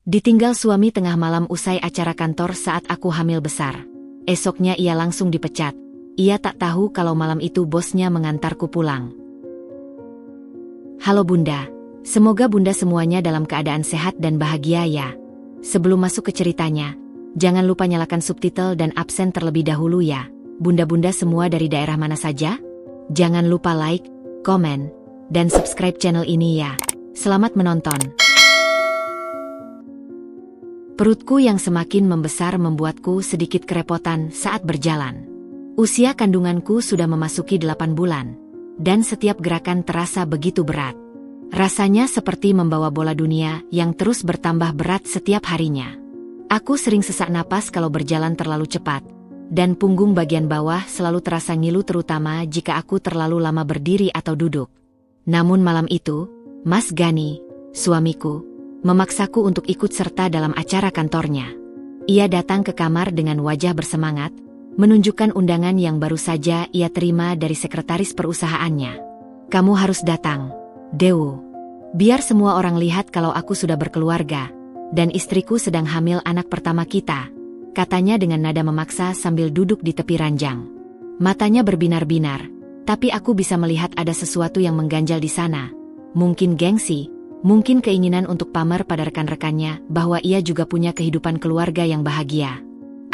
Ditinggal suami tengah malam usai acara kantor saat aku hamil besar. Esoknya ia langsung dipecat. Ia tak tahu kalau malam itu bosnya mengantarku pulang. Halo Bunda, semoga Bunda semuanya dalam keadaan sehat dan bahagia ya. Sebelum masuk ke ceritanya, jangan lupa nyalakan subtitle dan absen terlebih dahulu ya. Bunda-bunda semua dari daerah mana saja? Jangan lupa like, komen, dan subscribe channel ini ya. Selamat menonton. Perutku yang semakin membesar membuatku sedikit kerepotan saat berjalan. Usia kandunganku sudah memasuki 8 bulan, dan setiap gerakan terasa begitu berat. Rasanya seperti membawa bola dunia yang terus bertambah berat setiap harinya. Aku sering sesak napas kalau berjalan terlalu cepat, dan punggung bagian bawah selalu terasa ngilu terutama jika aku terlalu lama berdiri atau duduk. Namun malam itu, Mas Gani, suamiku, memaksaku untuk ikut serta dalam acara kantornya. Ia datang ke kamar dengan wajah bersemangat, menunjukkan undangan yang baru saja ia terima dari sekretaris perusahaannya. Kamu harus datang, Dewu. Biar semua orang lihat kalau aku sudah berkeluarga, dan istriku sedang hamil anak pertama kita, katanya dengan nada memaksa sambil duduk di tepi ranjang. Matanya berbinar-binar, tapi aku bisa melihat ada sesuatu yang mengganjal di sana. Mungkin gengsi, mungkin keinginan untuk pamer pada rekan-rekannya bahwa ia juga punya kehidupan keluarga yang bahagia.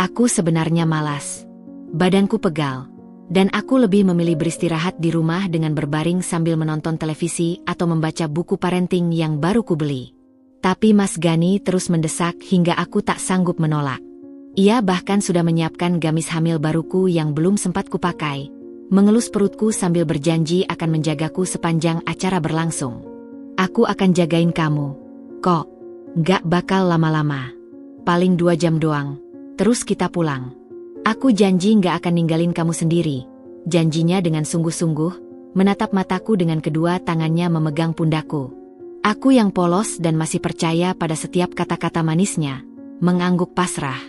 Aku sebenarnya malas. Badanku pegal, dan aku lebih memilih beristirahat di rumah dengan berbaring sambil menonton televisi atau membaca buku parenting yang baru kubeli. Tapi Mas Gani terus mendesak hingga aku tak sanggup menolak. Ia bahkan sudah menyiapkan gamis hamil baruku yang belum sempat kupakai, mengelus perutku sambil berjanji akan menjagaku sepanjang acara berlangsung. Aku akan jagain kamu. Kok, gak bakal lama-lama. Paling 2 jam doang. Terus kita pulang. Aku janji gak akan ninggalin kamu sendiri. Janjinya dengan sungguh-sungguh, menatap mataku dengan kedua tangannya memegang pundakku. Aku yang polos dan masih percaya pada setiap kata-kata manisnya, mengangguk pasrah.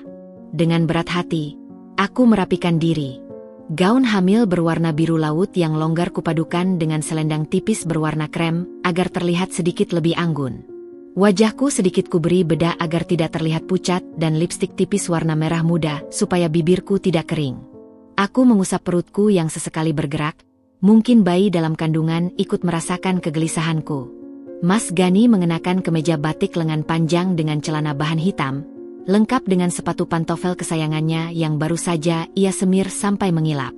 Dengan berat hati, aku merapikan diri. Gaun hamil berwarna biru laut yang longgar kupadukan dengan selendang tipis berwarna krem agar terlihat sedikit lebih anggun. Wajahku sedikit kuberi bedak agar tidak terlihat pucat dan lipstik tipis warna merah muda supaya bibirku tidak kering. Aku mengusap perutku yang sesekali bergerak, mungkin bayi dalam kandungan ikut merasakan kegelisahanku. Mas Gani mengenakan kemeja batik lengan panjang dengan celana bahan hitam, lengkap dengan sepatu pantofel kesayangannya yang baru saja ia semir sampai mengilap.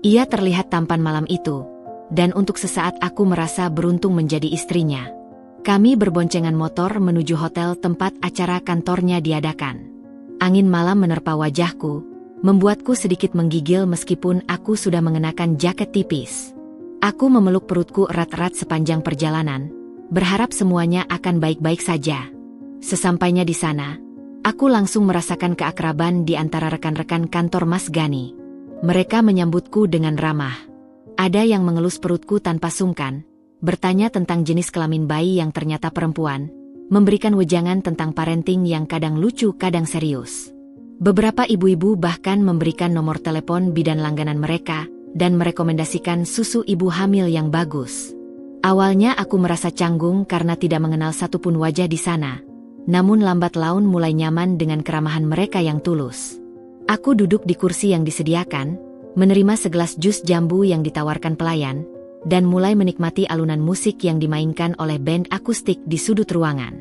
Ia terlihat tampan malam itu, dan untuk sesaat aku merasa beruntung menjadi istrinya. Kami berboncengan motor menuju hotel tempat acara kantornya diadakan. Angin malam menerpa wajahku, membuatku sedikit menggigil meskipun aku sudah mengenakan jaket tipis. Aku memeluk perutku erat-erat sepanjang perjalanan, berharap semuanya akan baik-baik saja. Sesampainya di sana, aku langsung merasakan keakraban di antara rekan-rekan kantor Mas Gani. Mereka menyambutku dengan ramah. Ada yang mengelus perutku tanpa sungkan, bertanya tentang jenis kelamin bayi yang ternyata perempuan, memberikan wejangan tentang parenting yang kadang lucu kadang serius. Beberapa ibu-ibu bahkan memberikan nomor telepon bidan langganan mereka, dan merekomendasikan susu ibu hamil yang bagus. Awalnya aku merasa canggung karena tidak mengenal satupun wajah di sana. Namun lambat laun mulai nyaman dengan keramahan mereka yang tulus. Aku duduk di kursi yang disediakan, menerima segelas jus jambu yang ditawarkan pelayan, dan mulai menikmati alunan musik yang dimainkan oleh band akustik di sudut ruangan.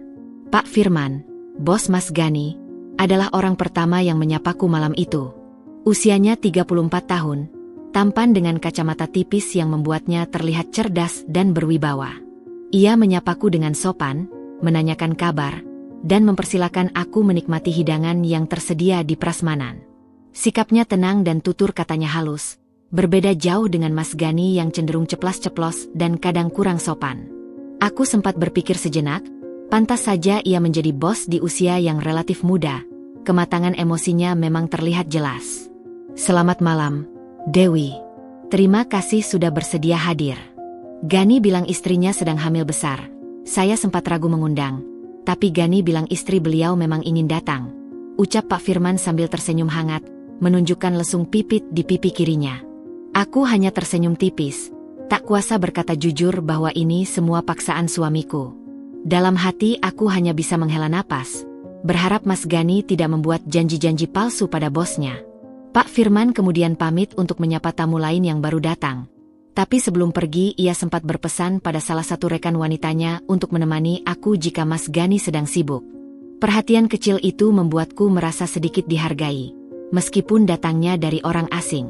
Pak Firman, bos Mas Gani, adalah orang pertama yang menyapaku malam itu. Usianya 34 tahun, tampan dengan kacamata tipis yang membuatnya terlihat cerdas dan berwibawa. Ia menyapaku dengan sopan, menanyakan kabar, dan mempersilakan aku menikmati hidangan yang tersedia di prasmanan. Sikapnya tenang dan tutur katanya halus, berbeda jauh dengan Mas Gani yang cenderung ceplas-ceplos dan kadang kurang sopan. Aku sempat berpikir sejenak, pantas saja ia menjadi bos di usia yang relatif muda, kematangan emosinya memang terlihat jelas. Selamat malam, Dewi. Terima kasih sudah bersedia hadir. Gani bilang istrinya sedang hamil besar. Saya sempat ragu mengundang. Tapi Gani bilang istri beliau memang ingin datang. Ucap Pak Firman sambil tersenyum hangat, menunjukkan lesung pipit di pipi kirinya. Aku hanya tersenyum tipis, tak kuasa berkata jujur bahwa ini semua paksaan suamiku. Dalam hati aku hanya bisa menghela napas, berharap Mas Gani tidak membuat janji-janji palsu pada bosnya. Pak Firman kemudian pamit untuk menyapa tamu lain yang baru datang. Tapi sebelum pergi ia sempat berpesan pada salah satu rekan wanitanya untuk menemani aku jika Mas Gani sedang sibuk. Perhatian kecil itu membuatku merasa sedikit dihargai, meskipun datangnya dari orang asing.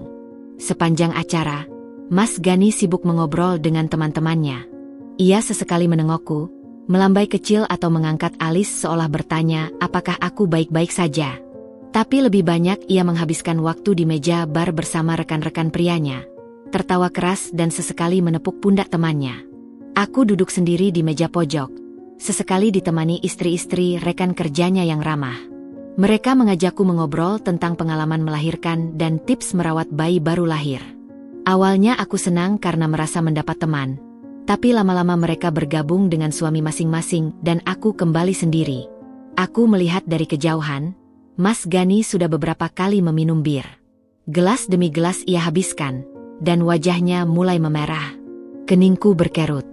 Sepanjang acara, Mas Gani sibuk mengobrol dengan teman-temannya. Ia sesekali menengokku, melambai kecil atau mengangkat alis seolah bertanya apakah aku baik-baik saja. Tapi lebih banyak ia menghabiskan waktu di meja bar bersama rekan-rekan prianya, tertawa keras dan sesekali menepuk pundak temannya. Aku duduk sendiri di meja pojok, sesekali ditemani istri-istri rekan kerjanya yang ramah. Mereka mengajakku mengobrol tentang pengalaman melahirkan dan tips merawat bayi baru lahir. Awalnya aku senang karena merasa mendapat teman, tapi lama-lama mereka bergabung dengan suami masing-masing dan aku kembali sendiri. Aku melihat dari kejauhan, Mas Gani sudah beberapa kali meminum bir. Gelas demi gelas ia habiskan, dan wajahnya mulai memerah. Keningku berkerut.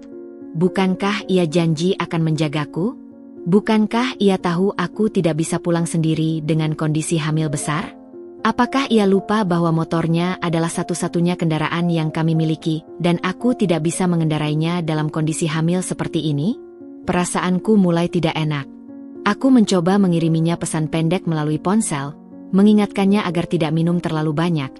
Bukankah ia janji akan menjagaku? Bukankah ia tahu aku tidak bisa pulang sendiri dengan kondisi hamil besar? Apakah ia lupa bahwa motornya adalah satu-satunya kendaraan yang kami miliki, dan aku tidak bisa mengendarainya dalam kondisi hamil seperti ini? Perasaanku mulai tidak enak. Aku mencoba mengiriminya pesan pendek melalui ponsel, mengingatkannya agar tidak minum terlalu banyak,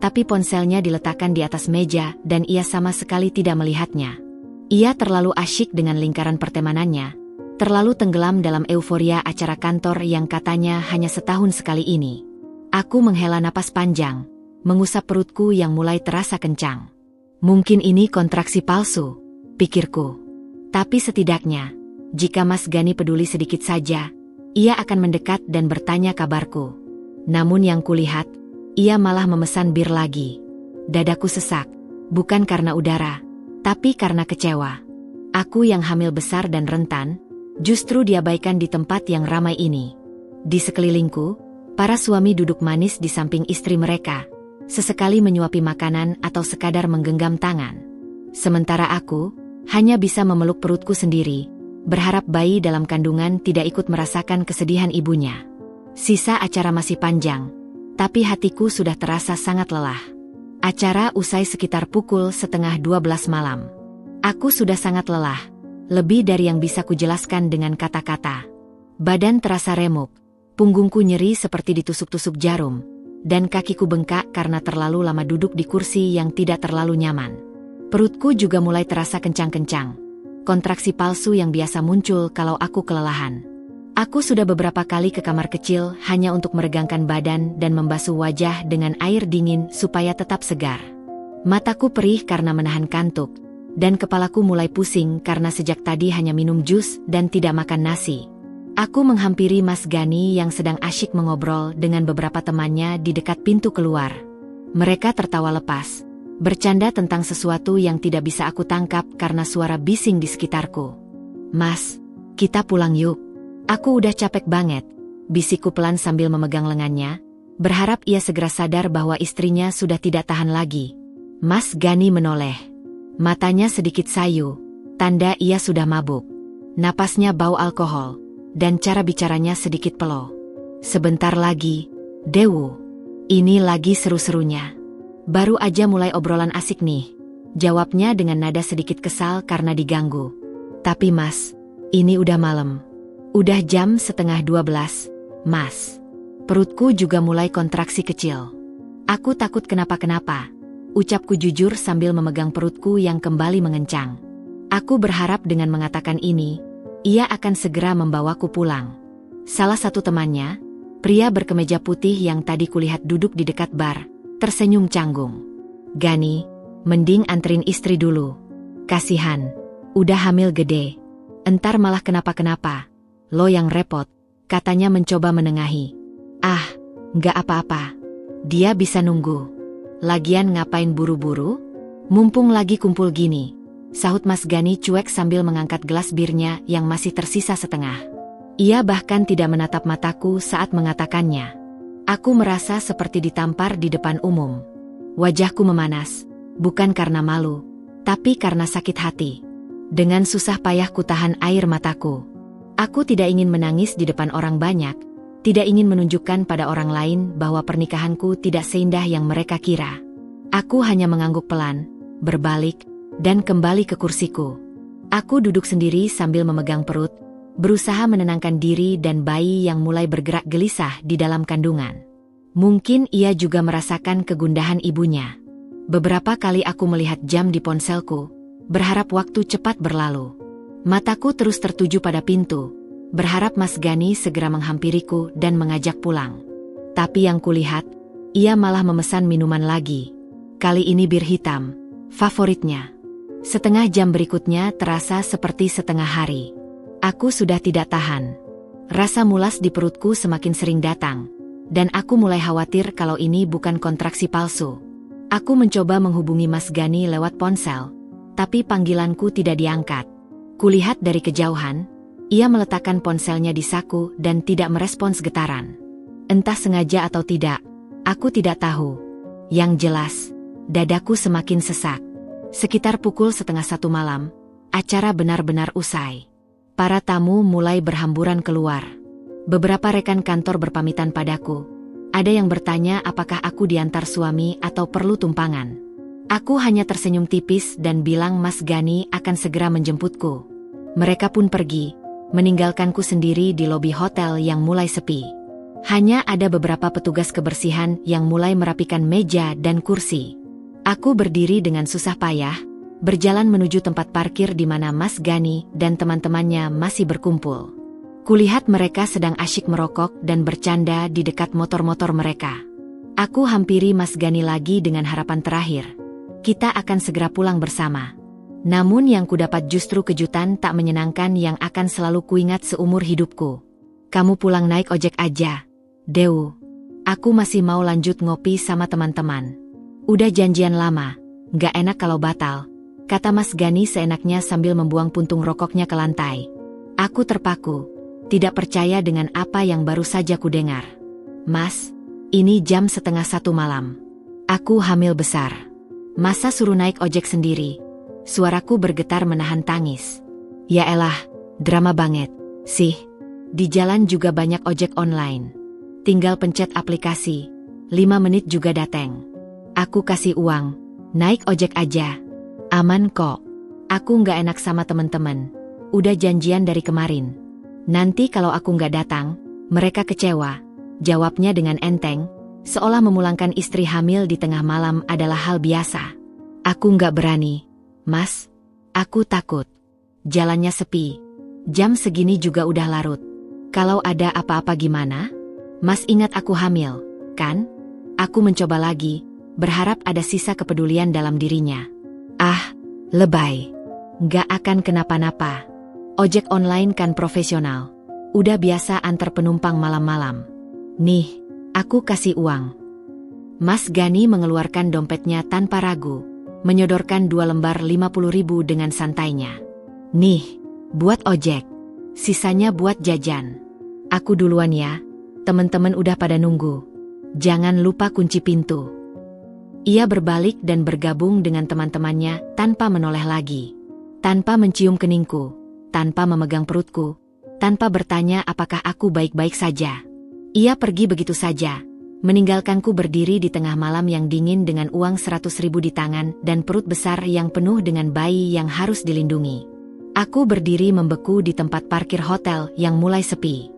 tapi ponselnya diletakkan di atas meja dan ia sama sekali tidak melihatnya. Ia terlalu asyik dengan lingkaran pertemanannya, terlalu tenggelam dalam euforia acara kantor yang katanya hanya setahun sekali ini. Aku menghela napas panjang, mengusap perutku yang mulai terasa kencang. Mungkin ini kontraksi palsu, pikirku. Tapi setidaknya, jika Mas Gani peduli sedikit saja, ia akan mendekat dan bertanya kabarku. Namun yang kulihat, ia malah memesan bir lagi. Dadaku sesak, bukan karena udara, tapi karena kecewa. Aku yang hamil besar dan rentan, justru diabaikan di tempat yang ramai ini. Di sekelilingku, para suami duduk manis di samping istri mereka, sesekali menyuapi makanan atau sekadar menggenggam tangan. Sementara aku, hanya bisa memeluk perutku sendiri, berharap bayi dalam kandungan tidak ikut merasakan kesedihan ibunya. Sisa acara masih panjang, tapi hatiku sudah terasa sangat lelah. Acara usai sekitar pukul 11:30 malam. Aku sudah sangat lelah, lebih dari yang bisa kujelaskan dengan kata-kata. Badan terasa remuk. Punggungku nyeri seperti ditusuk-tusuk jarum, dan kakiku bengkak karena terlalu lama duduk di kursi yang tidak terlalu nyaman. Perutku juga mulai terasa kencang-kencang, kontraksi palsu yang biasa muncul kalau aku kelelahan. Aku sudah beberapa kali ke kamar kecil hanya untuk meregangkan badan dan membasuh wajah dengan air dingin supaya tetap segar. Mataku perih karena menahan kantuk, dan kepalaku mulai pusing karena sejak tadi hanya minum jus dan tidak makan nasi. Aku menghampiri Mas Gani yang sedang asyik mengobrol dengan beberapa temannya di dekat pintu keluar. Mereka tertawa lepas, bercanda tentang sesuatu yang tidak bisa aku tangkap karena suara bising di sekitarku. "Mas, kita pulang yuk. Aku udah capek banget," bisikku pelan sambil memegang lengannya, berharap ia segera sadar bahwa istrinya sudah tidak tahan lagi. Mas Gani menoleh. Matanya sedikit sayu, tanda ia sudah mabuk. Napasnya bau alkohol, dan cara bicaranya sedikit peloh. "Sebentar lagi, Dewu. Ini lagi seru-serunya. Baru aja mulai obrolan asik nih," jawabnya dengan nada sedikit kesal karena diganggu. "Tapi mas, ini udah malam. Udah jam 11:30, mas." Perutku juga mulai kontraksi kecil. "Aku takut kenapa-kenapa," ucapku jujur sambil memegang perutku yang kembali mengencang. Aku berharap dengan mengatakan ini, ia akan segera membawaku pulang. Salah satu temannya, pria berkemeja putih yang tadi kulihat duduk di dekat bar, tersenyum canggung. "Gani, mending anterin istri dulu. Kasihan, udah hamil gede. Entar malah kenapa-kenapa. Lo yang repot," katanya mencoba menengahi. "Ah, nggak apa-apa. Dia bisa nunggu. Lagian ngapain buru-buru? Mumpung lagi kumpul gini," sahut Mas Gani cuek sambil mengangkat gelas birnya yang masih tersisa setengah. Ia bahkan tidak menatap mataku saat mengatakannya. Aku merasa seperti ditampar di depan umum. Wajahku memanas, bukan karena malu, tapi karena sakit hati. Dengan susah payah kutahan air mataku. Aku tidak ingin menangis di depan orang banyak, tidak ingin menunjukkan pada orang lain bahwa pernikahanku tidak seindah yang mereka kira. Aku hanya mengangguk pelan, berbalik, dan kembali ke kursiku. Aku duduk sendiri sambil memegang perut, berusaha menenangkan diri dan bayi yang mulai bergerak gelisah di dalam kandungan. Mungkin ia juga merasakan kegundahan ibunya. Beberapa kali aku melihat jam di ponselku, berharap waktu cepat berlalu. Mataku terus tertuju pada pintu, berharap Mas Gani segera menghampiriku dan mengajak pulang. Tapi yang kulihat, ia malah memesan minuman lagi. Kali ini bir hitam, favoritnya. Setengah jam berikutnya terasa seperti setengah hari. Aku sudah tidak tahan. Rasa mulas di perutku semakin sering datang, dan aku mulai khawatir kalau ini bukan kontraksi palsu. Aku mencoba menghubungi Mas Gani lewat ponsel, tapi panggilanku tidak diangkat. Kulihat dari kejauhan, ia meletakkan ponselnya di saku dan tidak merespons getaran. Entah sengaja atau tidak, aku tidak tahu. Yang jelas, dadaku semakin sesak. Sekitar pukul 12:30 malam, acara benar-benar usai. Para tamu mulai berhamburan keluar. Beberapa rekan kantor berpamitan padaku. Ada yang bertanya apakah aku diantar suami atau perlu tumpangan. Aku hanya tersenyum tipis dan bilang Mas Gani akan segera menjemputku. Mereka pun pergi, meninggalkanku sendiri di lobi hotel yang mulai sepi. Hanya ada beberapa petugas kebersihan yang mulai merapikan meja dan kursi. Aku berdiri dengan susah payah, berjalan menuju tempat parkir di mana Mas Gani dan teman-temannya masih berkumpul. Kulihat mereka sedang asyik merokok dan bercanda di dekat motor-motor mereka. Aku hampiri Mas Gani lagi dengan harapan terakhir. Kita akan segera pulang bersama. Namun yang kudapat justru kejutan tak menyenangkan yang akan selalu kuingat seumur hidupku. Kamu pulang naik ojek aja, Dew. Aku masih mau lanjut ngopi sama teman-teman. Udah janjian lama, gak enak kalau batal, kata Mas Gani seenaknya sambil membuang puntung rokoknya ke lantai. Aku terpaku, tidak percaya dengan apa yang baru saja kudengar. Mas, ini jam 12:30 malam. Aku hamil besar. Masa suruh naik ojek sendiri? Suaraku bergetar menahan tangis. Ya elah, drama banget sih. Di jalan juga banyak ojek online. Tinggal pencet aplikasi, 5 menit juga dateng. Aku kasih uang, naik ojek aja. Aman kok. Aku nggak enak sama temen-temen. Udah janjian dari kemarin. Nanti kalau aku nggak datang, mereka kecewa. Jawabnya dengan enteng, seolah memulangkan istri hamil di tengah malam adalah hal biasa. Aku nggak berani, Mas. Aku takut. Jalannya sepi. Jam segini juga udah larut. Kalau ada apa-apa gimana? Mas ingat aku hamil, kan? Aku mencoba lagi, berharap ada sisa kepedulian dalam dirinya. Ah, lebay. Nggak akan kenapa-napa. Ojek online kan profesional. Udah biasa antar penumpang malam-malam. Nih, aku kasih uang. Mas Gani mengeluarkan dompetnya tanpa ragu, menyodorkan 2 lembar 50.000 dengan santainya. Nih, buat ojek. Sisanya buat jajan. Aku duluan ya, temen-temen udah pada nunggu. Jangan lupa kunci pintu. Ia berbalik dan bergabung dengan teman-temannya tanpa menoleh lagi. Tanpa mencium keningku, tanpa memegang perutku, tanpa bertanya apakah aku baik-baik saja. Ia pergi begitu saja, meninggalkanku berdiri di tengah malam yang dingin dengan uang 100.000 di tangan dan perut besar yang penuh dengan bayi yang harus dilindungi. Aku berdiri membeku di tempat parkir hotel yang mulai sepi.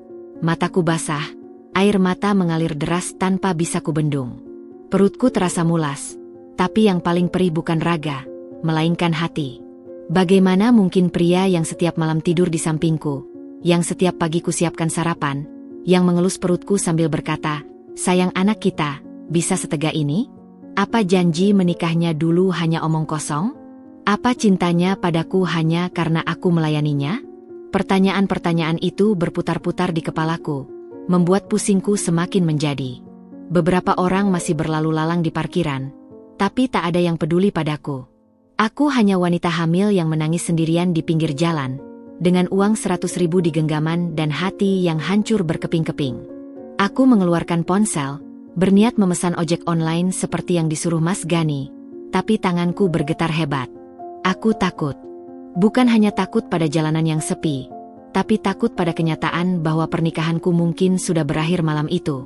Mataku basah, air mata mengalir deras tanpa bisa kubendung. Perutku terasa mulas, tapi yang paling perih bukan raga, melainkan hati. Bagaimana mungkin pria yang setiap malam tidur di sampingku, yang setiap pagi kusiapkan sarapan, yang mengelus perutku sambil berkata, sayang anak kita, bisa setega ini? Apa janji menikahnya dulu hanya omong kosong? Apa cintanya padaku hanya karena aku melayaninya? Pertanyaan-pertanyaan itu berputar-putar di kepalaku, membuat pusingku semakin menjadi. Beberapa orang masih berlalu lalang di parkiran, tapi tak ada yang peduli padaku. Aku hanya wanita hamil yang menangis sendirian di pinggir jalan, dengan uang 100.000 di genggaman dan hati yang hancur berkeping-keping. Aku mengeluarkan ponsel, berniat memesan ojek online seperti yang disuruh Mas Gani, tapi tanganku bergetar hebat. Aku takut. Bukan hanya takut pada jalanan yang sepi, tapi takut pada kenyataan bahwa pernikahanku mungkin sudah berakhir malam itu.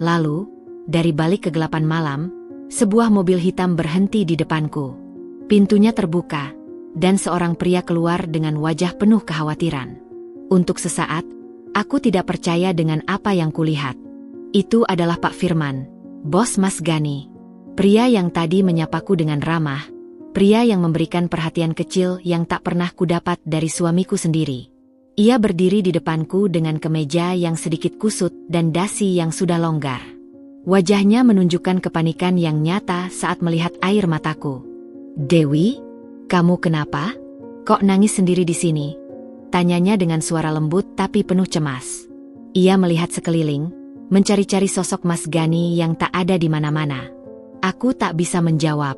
Lalu, dari balik kegelapan malam, sebuah mobil hitam berhenti di depanku. Pintunya terbuka, dan seorang pria keluar dengan wajah penuh kekhawatiran. Untuk sesaat, aku tidak percaya dengan apa yang kulihat. Itu adalah Pak Firman, bos Mas Gani. Pria yang tadi menyapaku dengan ramah, pria yang memberikan perhatian kecil yang tak pernah kudapat dari suamiku sendiri. Ia berdiri di depanku dengan kemeja yang sedikit kusut dan dasi yang sudah longgar. Wajahnya menunjukkan kepanikan yang nyata saat melihat air mataku. "Dewi, kamu kenapa? Kok nangis sendiri di sini?" Tanyanya dengan suara lembut tapi penuh cemas. Ia melihat sekeliling, mencari-cari sosok Mas Gani yang tak ada di mana-mana. Aku tak bisa menjawab.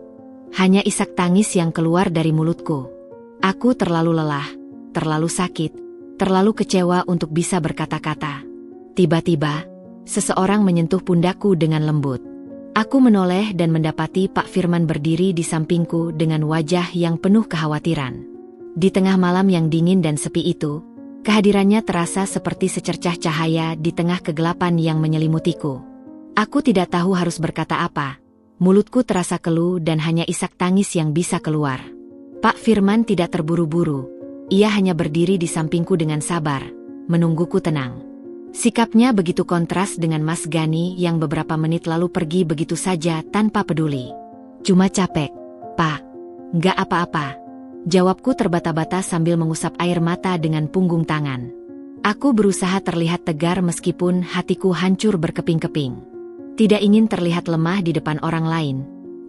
Hanya isak tangis yang keluar dari mulutku. Aku terlalu lelah, terlalu sakit, terlalu kecewa untuk bisa berkata-kata. Tiba-tiba, seseorang menyentuh pundakku dengan lembut. Aku menoleh dan mendapati Pak Firman berdiri di sampingku dengan wajah yang penuh kekhawatiran. Di tengah malam yang dingin dan sepi itu, kehadirannya terasa seperti secercah cahaya di tengah kegelapan yang menyelimutiku. Aku tidak tahu harus berkata apa. Mulutku terasa keluh dan hanya isak tangis yang bisa keluar. Pak Firman tidak terburu-buru. Ia hanya berdiri di sampingku dengan sabar, menungguku tenang. Sikapnya begitu kontras dengan Mas Gani yang beberapa menit lalu pergi begitu saja tanpa peduli. "Cuma capek, Pak." "Nggak apa-apa," jawabku terbata-bata sambil mengusap air mata dengan punggung tangan. Aku berusaha terlihat tegar meskipun hatiku hancur berkeping-keping. Tidak ingin terlihat lemah di depan orang lain,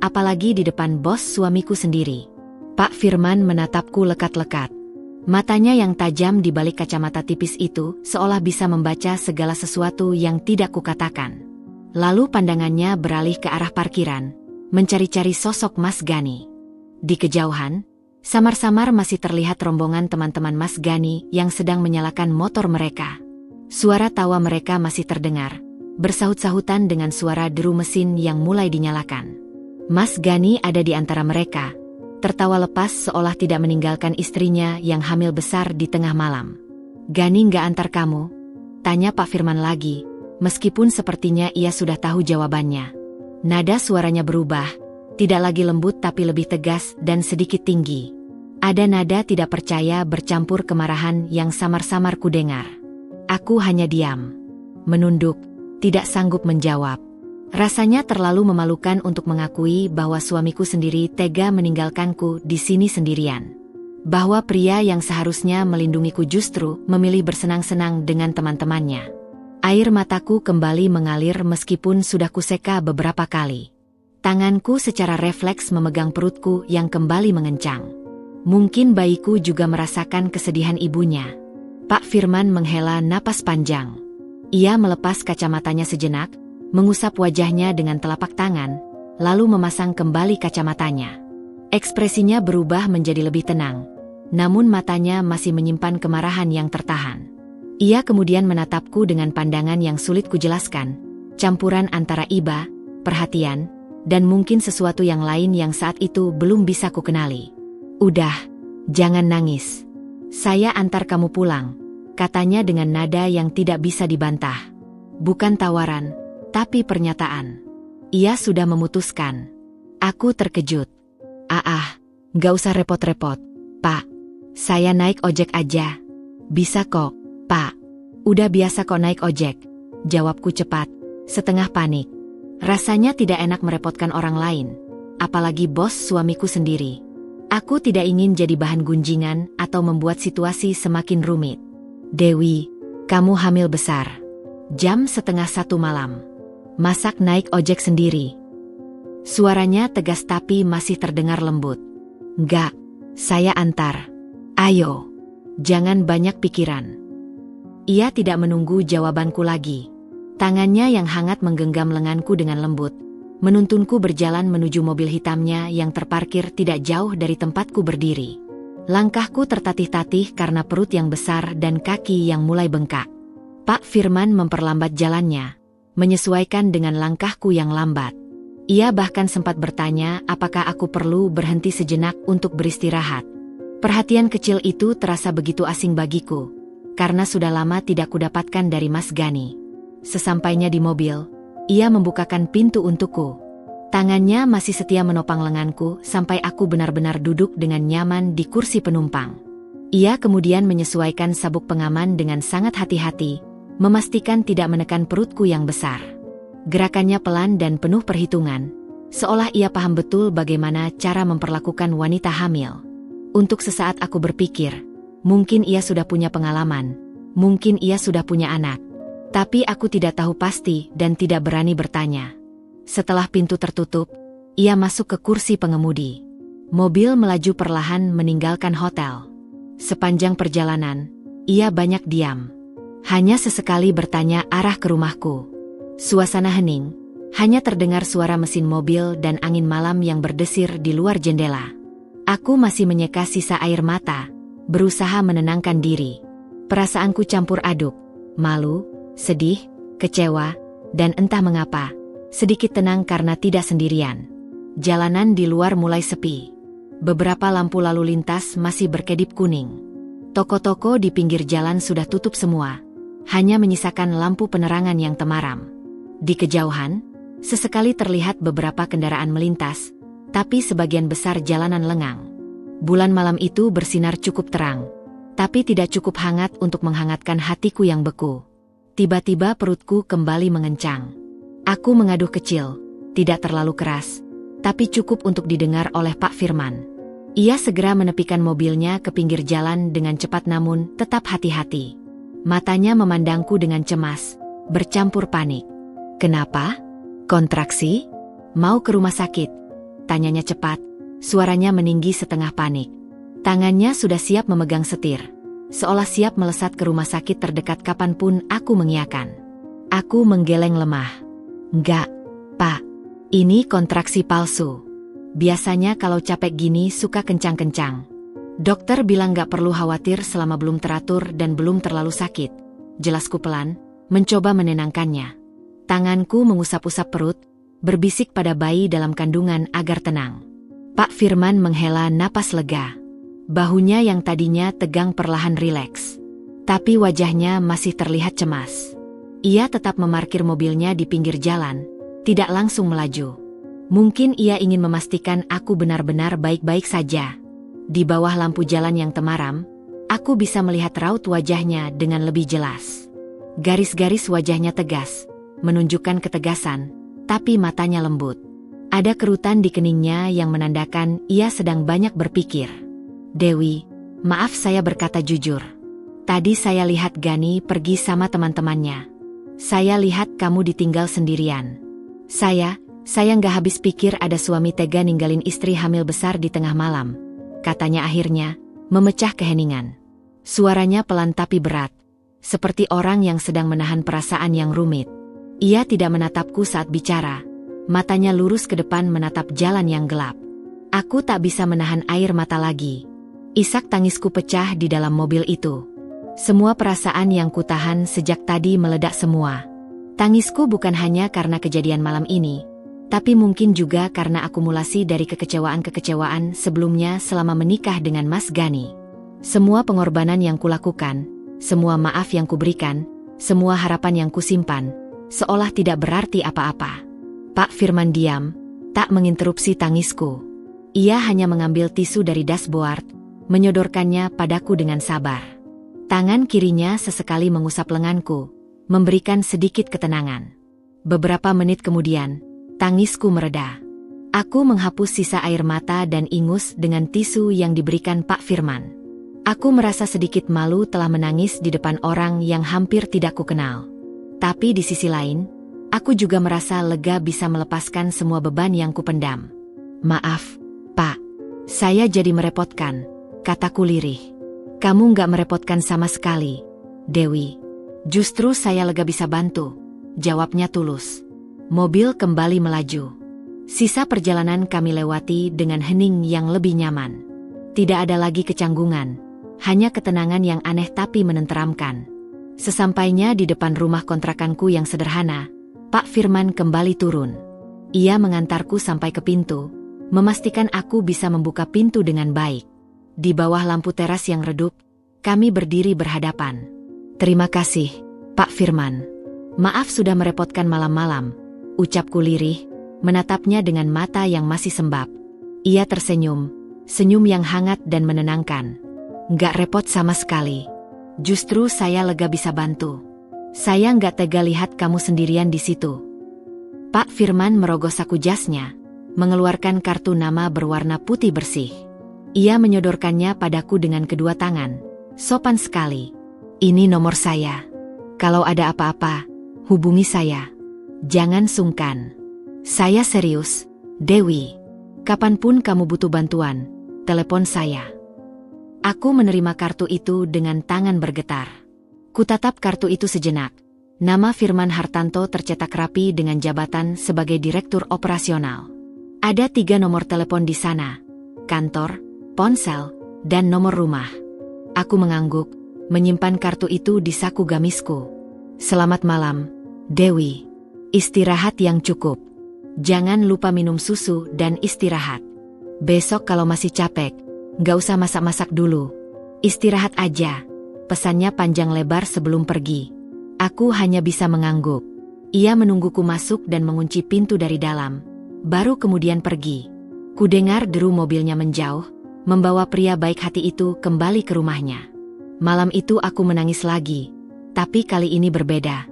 apalagi di depan bos suamiku sendiri. Pak Firman menatapku lekat-lekat. Matanya yang tajam di balik kacamata tipis itu seolah bisa membaca segala sesuatu yang tidak kukatakan. Lalu pandangannya beralih ke arah parkiran, mencari-cari sosok Mas Gani. Di kejauhan, samar-samar masih terlihat rombongan teman-teman Mas Gani yang sedang menyalakan motor mereka. Suara tawa mereka masih terdengar, bersahut-sahutan dengan suara deru mesin yang mulai dinyalakan. Mas Gani ada di antara mereka, tertawa lepas seolah tidak meninggalkan istrinya yang hamil besar di tengah malam. "Gani nggak antar kamu?" tanya Pak Firman lagi, meskipun sepertinya ia sudah tahu jawabannya. Nada suaranya berubah, tidak lagi lembut tapi lebih tegas dan sedikit tinggi. Ada nada tidak percaya bercampur kemarahan yang samar-samar kudengar. Aku hanya diam, menunduk, tidak sanggup menjawab. Rasanya terlalu memalukan untuk mengakui bahwa suamiku sendiri tega meninggalkanku di sini sendirian. Bahwa pria yang seharusnya melindungiku justru memilih bersenang-senang dengan teman-temannya. Air mataku kembali mengalir meskipun sudah kuseka beberapa kali. Tanganku secara refleks memegang perutku yang kembali mengencang. Mungkin bayiku juga merasakan kesedihan ibunya. Pak Firman menghela napas panjang. Ia melepas kacamatanya sejenak, mengusap wajahnya dengan telapak tangan, lalu memasang kembali kacamatanya. Ekspresinya berubah menjadi lebih tenang, namun matanya masih menyimpan kemarahan yang tertahan. Ia kemudian menatapku dengan pandangan yang sulit kujelaskan, campuran antara iba, perhatian, dan mungkin sesuatu yang lain yang saat itu belum bisa kukenali. "Udah, jangan nangis. Saya antar kamu pulang," katanya dengan nada yang tidak bisa dibantah. Bukan tawaran, tapi pernyataan. Ia sudah memutuskan. Aku terkejut. Nggak usah repot-repot, Pak. Saya naik ojek aja." "Bisa kok, Pak. Udah biasa kok naik ojek," jawabku cepat, setengah panik. Rasanya tidak enak merepotkan orang lain, apalagi bos suamiku sendiri. Aku tidak ingin jadi bahan gunjingan atau membuat situasi semakin rumit. "Dewi, kamu hamil besar. Jam 12:30 malam. Masak naik ojek sendiri?" Suaranya tegas tapi masih terdengar lembut. "Enggak, saya antar. Ayo, jangan banyak pikiran." Ia tidak menunggu jawabanku lagi. Tangannya yang hangat menggenggam lenganku dengan lembut, menuntunku berjalan menuju mobil hitamnya yang terparkir tidak jauh dari tempatku berdiri. Langkahku tertatih-tatih karena perut yang besar dan kaki yang mulai bengkak. Pak Firman memperlambat jalannya, menyesuaikan dengan langkahku yang lambat. Ia bahkan sempat bertanya apakah aku perlu berhenti sejenak untuk beristirahat. Perhatian kecil itu terasa begitu asing bagiku, karena sudah lama tidak kudapatkan dari Mas Gani. Sesampainya di mobil, ia membukakan pintu untukku. Tangannya masih setia menopang lenganku sampai aku benar-benar duduk dengan nyaman di kursi penumpang. Ia kemudian menyesuaikan sabuk pengaman dengan sangat hati-hati, memastikan tidak menekan perutku yang besar. Gerakannya pelan dan penuh perhitungan, seolah ia paham betul bagaimana cara memperlakukan wanita hamil. Untuk sesaat aku berpikir, mungkin ia sudah punya pengalaman, mungkin ia sudah punya anak. Tapi aku tidak tahu pasti dan tidak berani bertanya. Setelah pintu tertutup, ia masuk ke kursi pengemudi. Mobil melaju perlahan meninggalkan hotel. Sepanjang perjalanan, ia banyak diam. Hanya sesekali bertanya arah ke rumahku. Suasana hening, hanya terdengar suara mesin mobil dan angin malam yang berdesir di luar jendela. Aku masih menyeka sisa air mata, berusaha menenangkan diri. Perasaanku campur aduk, malu, sedih, kecewa, dan entah mengapa, sedikit tenang karena tidak sendirian. Jalanan di luar mulai sepi. Beberapa lampu lalu lintas masih berkedip kuning. Toko-toko di pinggir jalan sudah tutup semua, hanya menyisakan lampu penerangan yang temaram. Di kejauhan, sesekali terlihat beberapa kendaraan melintas, tapi sebagian besar jalanan lengang. Bulan malam itu bersinar cukup terang, tapi tidak cukup hangat untuk menghangatkan hatiku yang beku. Tiba-tiba perutku kembali mengencang. Aku mengaduh kecil, tidak terlalu keras, tapi cukup untuk didengar oleh Pak Firman. Ia segera menepikan mobilnya ke pinggir jalan dengan cepat namun tetap hati-hati. Matanya memandangku dengan cemas, bercampur panik. "Kenapa? Kontraksi? Mau ke rumah sakit?" Tanyanya cepat, suaranya meninggi setengah panik. Tangannya sudah siap memegang setir, seolah siap melesat ke rumah sakit terdekat kapanpun aku mengiyakan. Aku menggeleng lemah. "Enggak, Pak. Ini kontraksi palsu. Biasanya kalau capek gini suka kencang-kencang. Dokter bilang gak perlu khawatir selama belum teratur dan belum terlalu sakit." Jelasku pelan, mencoba menenangkannya. Tanganku mengusap-usap perut, berbisik pada bayi dalam kandungan agar tenang. Pak Firman menghela napas lega. Bahunya yang tadinya tegang perlahan rileks. Tapi wajahnya masih terlihat cemas. Ia tetap memarkir mobilnya di pinggir jalan, tidak langsung melaju. Mungkin ia ingin memastikan aku benar-benar baik-baik saja. Di bawah lampu jalan yang temaram, aku bisa melihat raut wajahnya dengan lebih jelas. Garis-garis wajahnya tegas, menunjukkan ketegasan, tapi matanya lembut. Ada kerutan di keningnya yang menandakan ia sedang banyak berpikir. "Dewi, maaf saya berkata jujur. Tadi saya lihat Gani pergi sama teman-temannya. Saya lihat kamu ditinggal sendirian. Saya nggak habis pikir ada suami tega ninggalin istri hamil besar di tengah malam," katanya akhirnya, memecah keheningan. Suaranya pelan tapi berat, seperti orang yang sedang menahan perasaan yang rumit. Ia tidak menatapku saat bicara, matanya lurus ke depan menatap jalan yang gelap. Aku tak bisa menahan air mata lagi. Isak tangisku pecah di dalam mobil itu. Semua perasaan yang kutahan sejak tadi meledak semua. Tangisku bukan hanya karena kejadian malam ini, tapi mungkin juga karena akumulasi dari kekecewaan-kekecewaan sebelumnya selama menikah dengan Mas Gani. Semua pengorbanan yang kulakukan, semua maaf yang kuberikan, semua harapan yang kusimpan, seolah tidak berarti apa-apa. Pak Firman diam, tak menginterupsi tangisku. Ia hanya mengambil tisu dari dashboard, menyodorkannya padaku dengan sabar. Tangan kirinya sesekali mengusap lenganku, memberikan sedikit ketenangan. Beberapa menit kemudian, tangisku mereda. Aku menghapus sisa air mata dan ingus dengan tisu yang diberikan Pak Firman. Aku merasa sedikit malu telah menangis di depan orang yang hampir tidak kukenal. Tapi di sisi lain, aku juga merasa lega bisa melepaskan semua beban yang kupendam. "Maaf, Pak. Saya jadi merepotkan," kataku lirih. "Kamu nggak merepotkan sama sekali, Dewi. Justru saya lega bisa bantu," jawabnya tulus. Mobil kembali melaju. Sisa perjalanan kami lewati dengan hening yang lebih nyaman. Tidak ada lagi kecanggungan, hanya ketenangan yang aneh tapi menenteramkan. Sesampainya di depan rumah kontrakanku yang sederhana, Pak Firman kembali turun. Ia mengantarku sampai ke pintu, memastikan aku bisa membuka pintu dengan baik. Di bawah lampu teras yang redup, kami berdiri berhadapan. Terima kasih, Pak Firman. Maaf sudah merepotkan malam-malam, ucapku lirih, menatapnya dengan mata yang masih sembab. Ia tersenyum, senyum yang hangat dan menenangkan. Nggak repot sama sekali. Justru saya lega bisa bantu. Saya nggak tega lihat kamu sendirian di situ. Pak Firman merogoh saku jasnya, mengeluarkan kartu nama berwarna putih bersih. Ia menyodorkannya padaku dengan kedua tangan. Sopan sekali. Ini nomor saya. Kalau ada apa-apa, hubungi saya. Jangan sungkan. Saya serius, Dewi. Kapanpun kamu butuh bantuan, telepon saya. Aku menerima kartu itu dengan tangan bergetar. Kutatap kartu itu sejenak. Nama Firman Hartanto tercetak rapi dengan jabatan sebagai Direktur Operasional. Ada 3 nomor telepon di sana. Kantor, ponsel, dan nomor rumah. Aku mengangguk, menyimpan kartu itu di saku gamisku. Selamat malam, Dewi. Istirahat yang cukup. Jangan lupa minum susu dan istirahat. Besok kalau masih capek, nggak usah masak-masak dulu. Istirahat aja. Pesannya panjang lebar sebelum pergi. Aku hanya bisa mengangguk. Ia menungguku masuk dan mengunci pintu dari dalam. Baru kemudian pergi. Kudengar deru mobilnya menjauh, membawa pria baik hati itu kembali ke rumahnya. Malam itu aku menangis lagi. Tapi kali ini berbeda.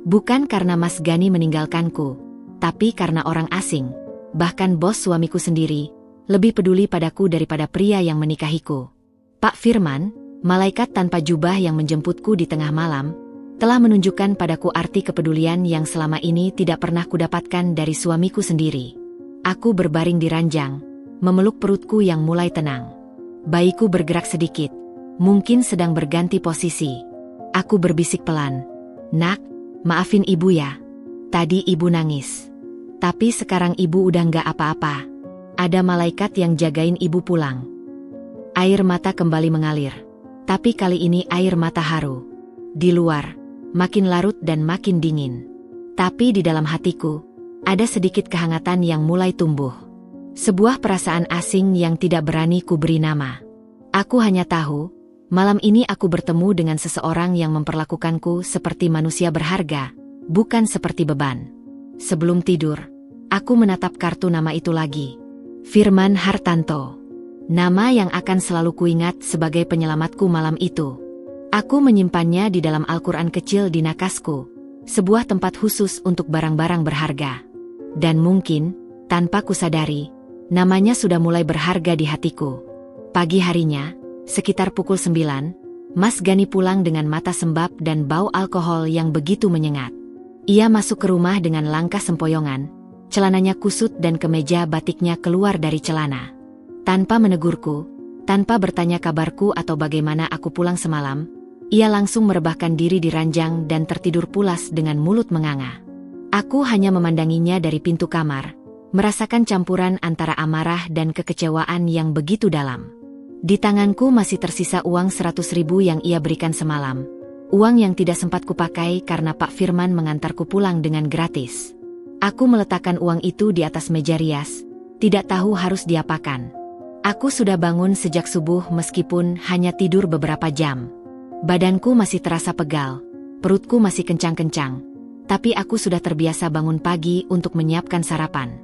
Bukan karena Mas Gani meninggalkanku, tapi karena orang asing, bahkan bos suamiku sendiri, lebih peduli padaku daripada pria yang menikahiku. Pak Firman, malaikat tanpa jubah yang menjemputku di tengah malam, telah menunjukkan padaku arti kepedulian yang selama ini tidak pernah kudapatkan dari suamiku sendiri. Aku berbaring di ranjang, memeluk perutku yang mulai tenang. Bayiku bergerak sedikit, mungkin sedang berganti posisi. Aku berbisik pelan, "Nak, maafin ibu ya. Tadi ibu nangis. Tapi sekarang ibu udah nggak apa-apa. Ada malaikat yang jagain ibu pulang." Air mata kembali mengalir. Tapi kali ini air mata haru. Di luar, makin larut dan makin dingin. Tapi di dalam hatiku, ada sedikit kehangatan yang mulai tumbuh. Sebuah perasaan asing yang tidak berani ku beri nama. Aku hanya tahu, malam ini aku bertemu dengan seseorang yang memperlakukanku seperti manusia berharga, bukan seperti beban. Sebelum tidur, aku menatap kartu nama itu lagi. Firman Hartanto. Nama yang akan selalu kuingat sebagai penyelamatku malam itu. Aku menyimpannya di dalam Al-Quran kecil di nakasku, sebuah tempat khusus untuk barang-barang berharga. Dan mungkin, tanpa kusadari, namanya sudah mulai berharga di hatiku. Pagi harinya, sekitar pukul 9, Mas Gani pulang dengan mata sembab dan bau alkohol yang begitu menyengat. Ia masuk ke rumah dengan langkah sempoyongan, celananya kusut dan kemeja batiknya keluar dari celana. Tanpa menegurku, tanpa bertanya kabarku atau bagaimana aku pulang semalam, ia langsung merebahkan diri di ranjang dan tertidur pulas dengan mulut menganga. Aku hanya memandanginya dari pintu kamar, merasakan campuran antara amarah dan kekecewaan yang begitu dalam. Di tanganku masih tersisa uang 100.000 yang ia berikan semalam. Uang yang tidak sempat kupakai karena Pak Firman mengantarku pulang dengan gratis. Aku meletakkan uang itu di atas meja rias, tidak tahu harus diapakan. Aku sudah bangun sejak subuh meskipun hanya tidur beberapa jam. Badanku masih terasa pegal, perutku masih kencang-kencang, tapi aku sudah terbiasa bangun pagi untuk menyiapkan sarapan.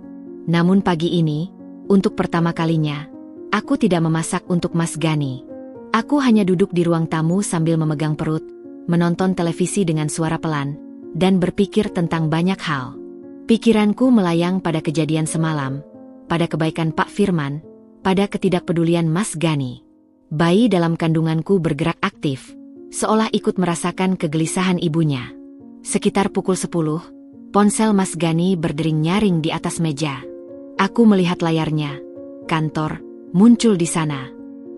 Namun pagi ini, untuk pertama kalinya, aku tidak memasak untuk Mas Gani. Aku hanya duduk di ruang tamu sambil memegang perut, menonton televisi dengan suara pelan, dan berpikir tentang banyak hal. Pikiranku melayang pada kejadian semalam, pada kebaikan Pak Firman, pada ketidakpedulian Mas Gani. Bayi dalam kandunganku bergerak aktif, seolah ikut merasakan kegelisahan ibunya. Sekitar pukul 10, ponsel Mas Gani berdering nyaring di atas meja. Aku melihat layarnya. Kantor muncul di sana.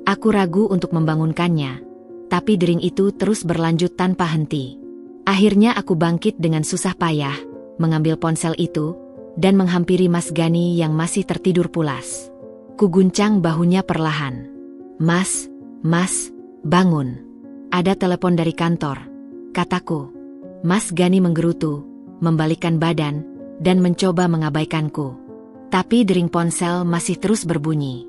Aku ragu untuk membangunkannya, tapi dering itu terus berlanjut tanpa henti. Akhirnya aku bangkit dengan susah payah, mengambil ponsel itu, dan menghampiri Mas Gani yang masih tertidur pulas. Kuguncang bahunya perlahan. Mas, bangun. Ada telepon dari kantor, kataku. Mas Gani menggerutu, membalikkan badan, dan mencoba mengabaikanku. Tapi dering ponsel masih terus berbunyi.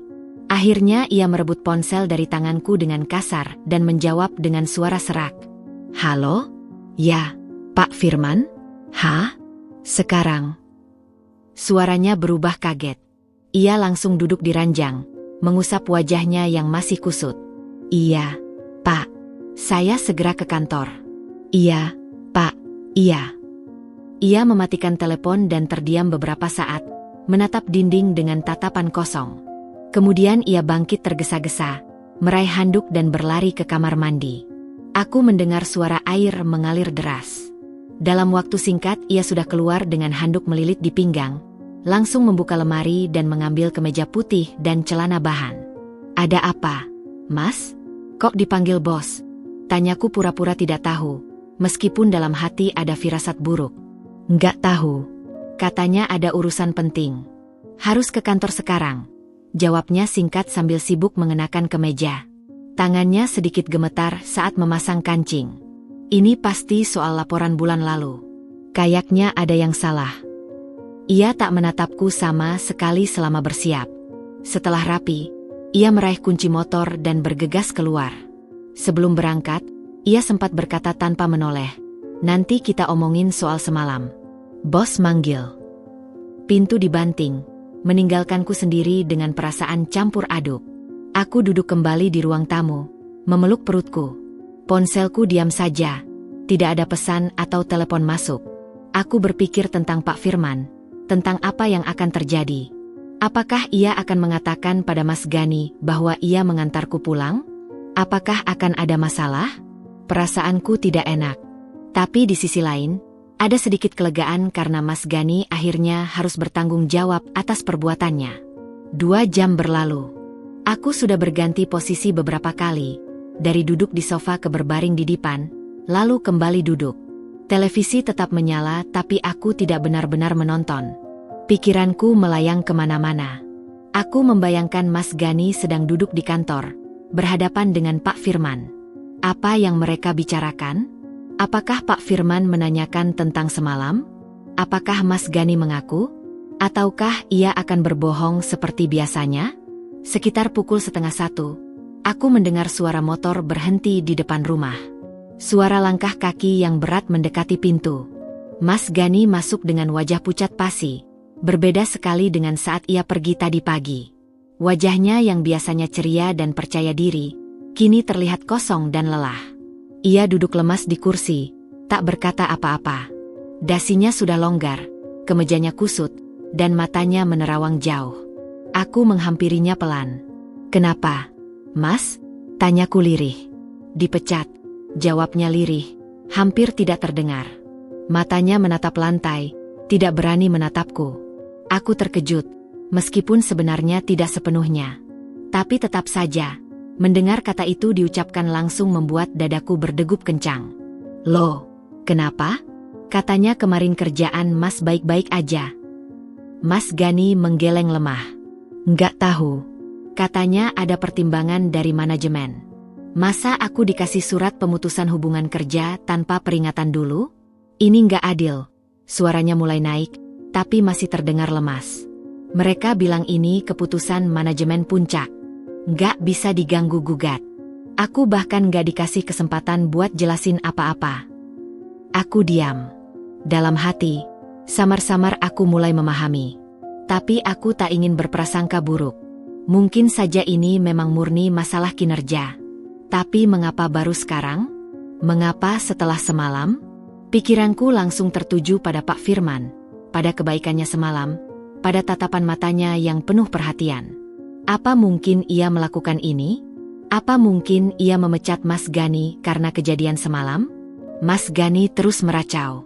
Akhirnya ia merebut ponsel dari tanganku dengan kasar dan menjawab dengan suara serak. Halo? Ya, Pak Firman? Hah? Sekarang? Suaranya berubah kaget. Ia langsung duduk di ranjang, mengusap wajahnya yang masih kusut. Iya, Pak. Saya segera ke kantor. Iya, Pak. Iya. Ia mematikan telepon dan terdiam beberapa saat, menatap dinding dengan tatapan kosong. Kemudian ia bangkit tergesa-gesa, meraih handuk dan berlari ke kamar mandi. Aku mendengar suara air mengalir deras. Dalam waktu singkat ia sudah keluar dengan handuk melilit di pinggang, langsung membuka lemari dan mengambil kemeja putih dan celana bahan. Ada apa, Mas? Kok dipanggil bos? Tanyaku pura-pura tidak tahu, meskipun dalam hati ada firasat buruk. Nggak tahu. Katanya ada urusan penting. Harus ke kantor sekarang. Jawabnya singkat sambil sibuk mengenakan kemeja. Tangannya sedikit gemetar saat memasang kancing. Ini pasti soal laporan bulan lalu. Kayaknya ada yang salah. Ia tak menatapku sama sekali selama bersiap. Setelah rapi, ia meraih kunci motor dan bergegas keluar. Sebelum berangkat, ia sempat berkata tanpa menoleh, "Nanti kita omongin soal semalam." Bos manggil. Pintu dibanting, meninggalkanku sendiri dengan perasaan campur aduk. Aku duduk kembali di ruang tamu, memeluk perutku. Ponselku diam saja, tidak ada pesan atau telepon masuk. Aku berpikir tentang Pak Firman, tentang apa yang akan terjadi. Apakah ia akan mengatakan pada Mas Gani bahwa ia mengantarku pulang? Apakah akan ada masalah? Perasaanku tidak enak. Tapi di sisi lain, ada sedikit kelegaan karena Mas Gani akhirnya harus bertanggung jawab atas perbuatannya. 2 jam berlalu. Aku sudah berganti posisi beberapa kali, dari duduk di sofa ke berbaring di dipan, lalu kembali duduk. Televisi tetap menyala tapi aku tidak benar-benar menonton. Pikiranku melayang kemana-mana. Aku membayangkan Mas Gani sedang duduk di kantor, berhadapan dengan Pak Firman. Apa yang mereka bicarakan? Apakah Pak Firman menanyakan tentang semalam? Apakah Mas Gani mengaku? Ataukah ia akan berbohong seperti biasanya? Sekitar pukul 12:30, aku mendengar suara motor berhenti di depan rumah. Suara langkah kaki yang berat mendekati pintu. Mas Gani masuk dengan wajah pucat pasi, berbeda sekali dengan saat ia pergi tadi pagi. Wajahnya yang biasanya ceria dan percaya diri, kini terlihat kosong dan lelah. Ia duduk lemas di kursi, tak berkata apa-apa. Dasinya sudah longgar, kemejanya kusut, dan matanya menerawang jauh. Aku menghampirinya pelan. "Kenapa, Mas?" Tanyaku lirih. "Dipecat," jawabnya lirih, hampir tidak terdengar. Matanya menatap lantai, tidak berani menatapku. Aku terkejut, meskipun sebenarnya tidak sepenuhnya. Tapi tetap saja, mendengar kata itu diucapkan langsung membuat dadaku berdegup kencang. "Loh, kenapa?" Katanya kemarin kerjaan Mas baik-baik aja. Mas Gani menggeleng lemah. "Nggak tahu." Katanya ada pertimbangan dari manajemen. "Masa aku dikasih surat pemutusan hubungan kerja tanpa peringatan dulu? Ini nggak adil." Suaranya mulai naik, tapi masih terdengar lemas. "Mereka bilang ini keputusan manajemen puncak. Nggak bisa diganggu-gugat. Aku bahkan nggak dikasih kesempatan buat jelasin apa-apa." Aku diam. Dalam hati, samar-samar aku mulai memahami. Tapi aku tak ingin berprasangka buruk. Mungkin saja ini memang murni masalah kinerja. Tapi mengapa baru sekarang? Mengapa setelah semalam? Pikiranku langsung tertuju pada Pak Firman, pada kebaikannya semalam, pada tatapan matanya yang penuh perhatian. Apa mungkin ia melakukan ini? Apa mungkin ia memecat Mas Gani karena kejadian semalam? Mas Gani terus meracau.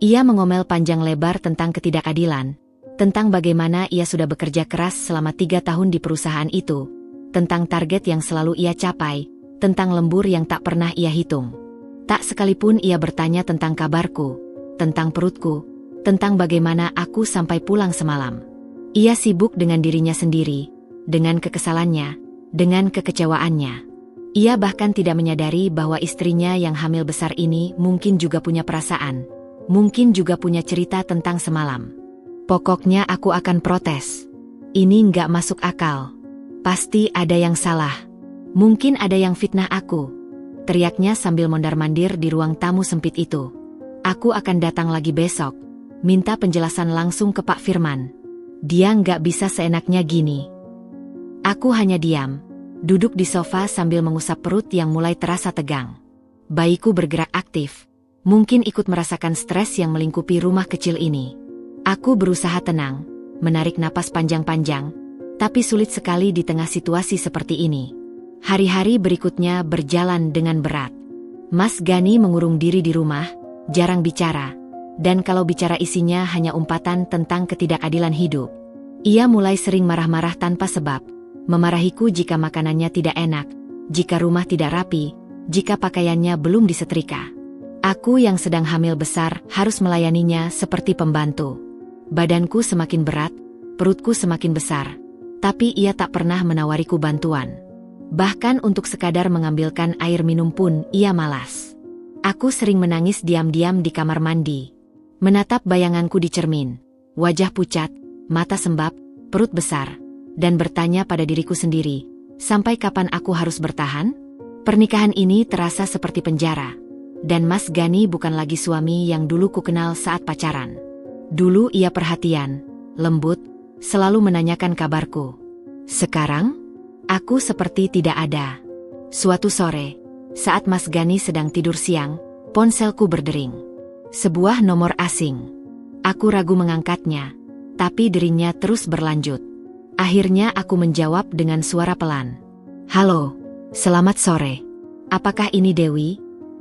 Ia mengomel panjang lebar tentang ketidakadilan, tentang bagaimana ia sudah bekerja keras selama 3 tahun di perusahaan itu, tentang target yang selalu ia capai, tentang lembur yang tak pernah ia hitung. Tak sekalipun ia bertanya tentang kabarku, tentang perutku, tentang bagaimana aku sampai pulang semalam. Ia sibuk dengan dirinya sendiri, dengan kekesalannya, dengan kekecewaannya. Ia bahkan tidak menyadari bahwa istrinya yang hamil besar ini mungkin juga punya perasaan, mungkin juga punya cerita tentang semalam. Pokoknya aku akan protes. Ini nggak masuk akal. Pasti ada yang salah. Mungkin ada yang fitnah aku. teriaknya sambil mondar-mandir di ruang tamu sempit itu. Aku akan datang lagi besok. Minta penjelasan langsung ke Pak Firman. Dia nggak bisa seenaknya gini. Aku hanya diam, duduk di sofa sambil mengusap perut yang mulai terasa tegang. Bayiku bergerak aktif, mungkin ikut merasakan stres yang melingkupi rumah kecil ini. Aku berusaha tenang, menarik napas panjang-panjang, tapi sulit sekali di tengah situasi seperti ini. Hari-hari berikutnya berjalan dengan berat. Mas Gani mengurung diri di rumah, jarang bicara, dan kalau bicara isinya hanya umpatan tentang ketidakadilan hidup. Ia mulai sering marah-marah tanpa sebab, memarahiku jika makanannya tidak enak, jika rumah tidak rapi, jika pakaiannya belum disetrika. Aku yang sedang hamil besar harus melayaninya seperti pembantu. Badanku semakin berat, perutku semakin besar, tapi ia tak pernah menawariku bantuan. Bahkan untuk sekadar mengambilkan air minum pun ia malas. Aku sering menangis diam-diam di kamar mandi, menatap bayanganku di cermin, wajah pucat, mata sembab, perut besar, dan bertanya pada diriku sendiri, sampai kapan aku harus bertahan? Pernikahan ini terasa seperti penjara, dan Mas Gani bukan lagi suami yang dulu ku kenal saat pacaran. Dulu ia perhatian, lembut, selalu menanyakan kabarku. Sekarang, aku seperti tidak ada. Suatu sore, saat Mas Gani sedang tidur siang, ponselku berdering. Sebuah nomor asing. Aku ragu mengangkatnya, tapi deringnya terus berlanjut. Akhirnya aku menjawab dengan suara pelan. Halo, selamat sore. Apakah ini Dewi?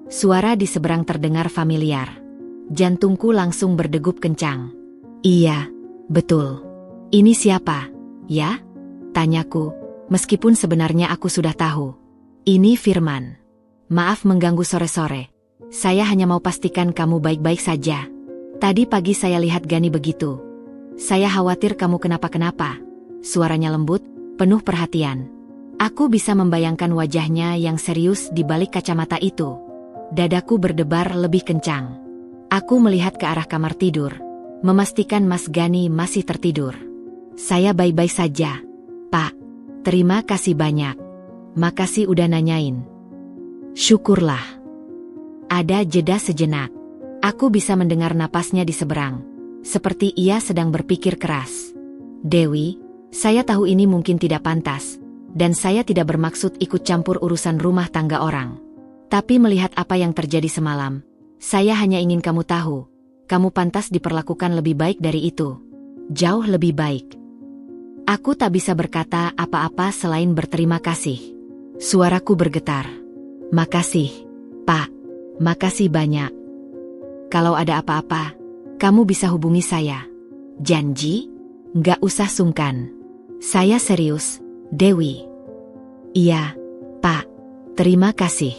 Suara di seberang terdengar familiar. Jantungku langsung berdegup kencang. Iya, betul. Ini siapa, ya? Tanyaku, meskipun sebenarnya aku sudah tahu. Ini Firman. Maaf mengganggu sore-sore. Saya hanya mau pastikan kamu baik-baik saja. Tadi pagi saya lihat Gani begitu. Saya khawatir kamu kenapa-kenapa. Suaranya lembut, penuh perhatian. Aku bisa membayangkan wajahnya yang serius di balik kacamata itu. Dadaku berdebar lebih kencang. Aku melihat ke arah kamar tidur, memastikan Mas Gani masih tertidur. Saya baik-baik saja, Pak. Terima kasih banyak. Makasih udah nanyain. Syukurlah. Ada jeda sejenak. Aku bisa mendengar napasnya di seberang, seperti ia sedang berpikir keras. Dewi, saya tahu ini mungkin tidak pantas, dan saya tidak bermaksud ikut campur urusan rumah tangga orang. Tapi melihat apa yang terjadi semalam, saya hanya ingin kamu tahu, kamu pantas diperlakukan lebih baik dari itu. Jauh lebih baik. Aku tak bisa berkata apa-apa selain berterima kasih. Suaraku bergetar. Makasih, Pak. Makasih banyak. Kalau ada apa-apa, kamu bisa hubungi saya. Janji? Nggak usah sungkan. Saya serius, Dewi. Iya, Pak. Terima kasih.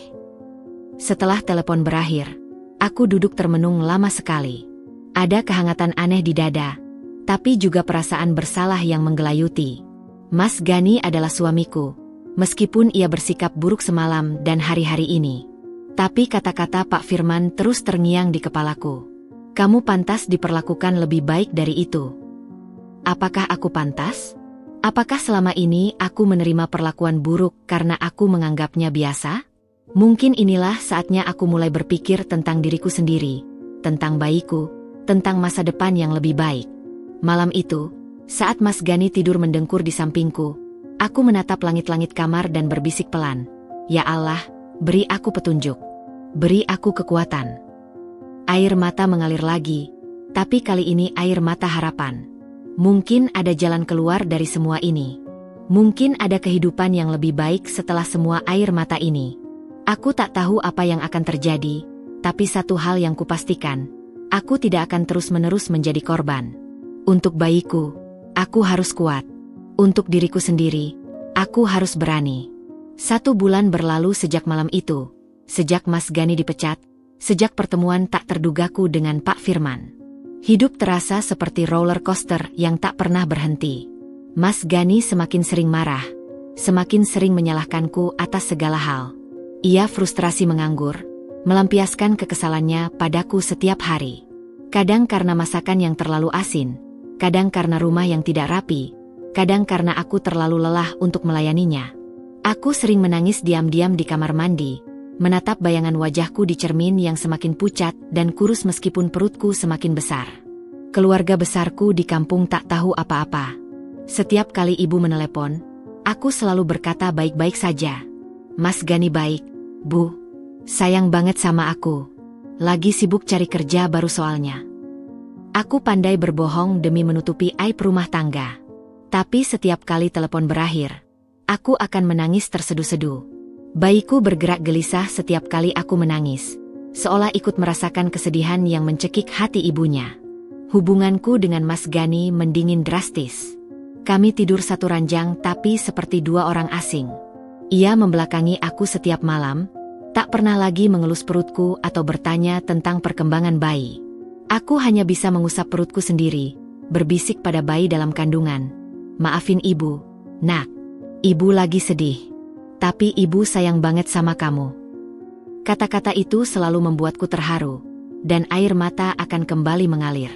Setelah telepon berakhir, aku duduk termenung lama sekali. Ada kehangatan aneh di dada, tapi juga perasaan bersalah yang menggelayuti. Mas Gani adalah suamiku, meskipun ia bersikap buruk semalam dan hari-hari ini. Tapi kata-kata Pak Firman terus terngiang di kepalaku. Kamu pantas diperlakukan lebih baik dari itu. Apakah aku pantas? Apakah selama ini aku menerima perlakuan buruk karena aku menganggapnya biasa? Mungkin inilah saatnya aku mulai berpikir tentang diriku sendiri, tentang bayiku, tentang masa depan yang lebih baik. Malam itu, saat Mas Gani tidur mendengkur di sampingku, aku menatap langit-langit kamar dan berbisik pelan, "Ya Allah, beri aku petunjuk. Beri aku kekuatan." Air mata mengalir lagi, tapi kali ini air mata harapan. Mungkin ada jalan keluar dari semua ini. Mungkin ada kehidupan yang lebih baik setelah semua air mata ini. Aku tak tahu apa yang akan terjadi, tapi satu hal yang kupastikan, aku tidak akan terus-menerus menjadi korban. Untuk bayiku, aku harus kuat. Untuk diriku sendiri, aku harus berani. 1 bulan berlalu sejak malam itu, sejak Mas Gani dipecat, sejak pertemuan tak terdugaku dengan Pak Firman. Hidup terasa seperti roller coaster yang tak pernah berhenti. Mas Gani semakin sering marah, semakin sering menyalahkanku atas segala hal. Ia frustrasi menganggur, melampiaskan kekesalannya padaku setiap hari. Kadang karena masakan yang terlalu asin, kadang karena rumah yang tidak rapi, kadang karena aku terlalu lelah untuk melayaninya. Aku sering menangis diam-diam di kamar mandi, menatap bayangan wajahku di cermin yang semakin pucat dan kurus meskipun perutku semakin besar. Keluarga besarku di kampung tak tahu apa-apa. Setiap kali ibu menelepon, aku selalu berkata baik-baik saja. Mas Gani baik, Bu. Sayang banget sama aku. Lagi sibuk cari kerja baru soalnya. Aku pandai berbohong demi menutupi aib rumah tangga. Tapi setiap kali telepon berakhir, aku akan menangis terseduh-seduh. Bayiku bergerak gelisah setiap kali aku menangis, seolah ikut merasakan kesedihan yang mencekik hati ibunya. Hubunganku dengan Mas Gani mendingin drastis. Kami tidur satu ranjang tapi seperti dua orang asing. Ia membelakangi aku setiap malam, tak pernah lagi mengelus perutku atau bertanya tentang perkembangan bayi. Aku hanya bisa mengusap perutku sendiri, berbisik pada bayi dalam kandungan. Maafin ibu, nak. Ibu lagi sedih. Tapi ibu sayang banget sama kamu. Kata-kata itu selalu membuatku terharu, dan air mata akan kembali mengalir.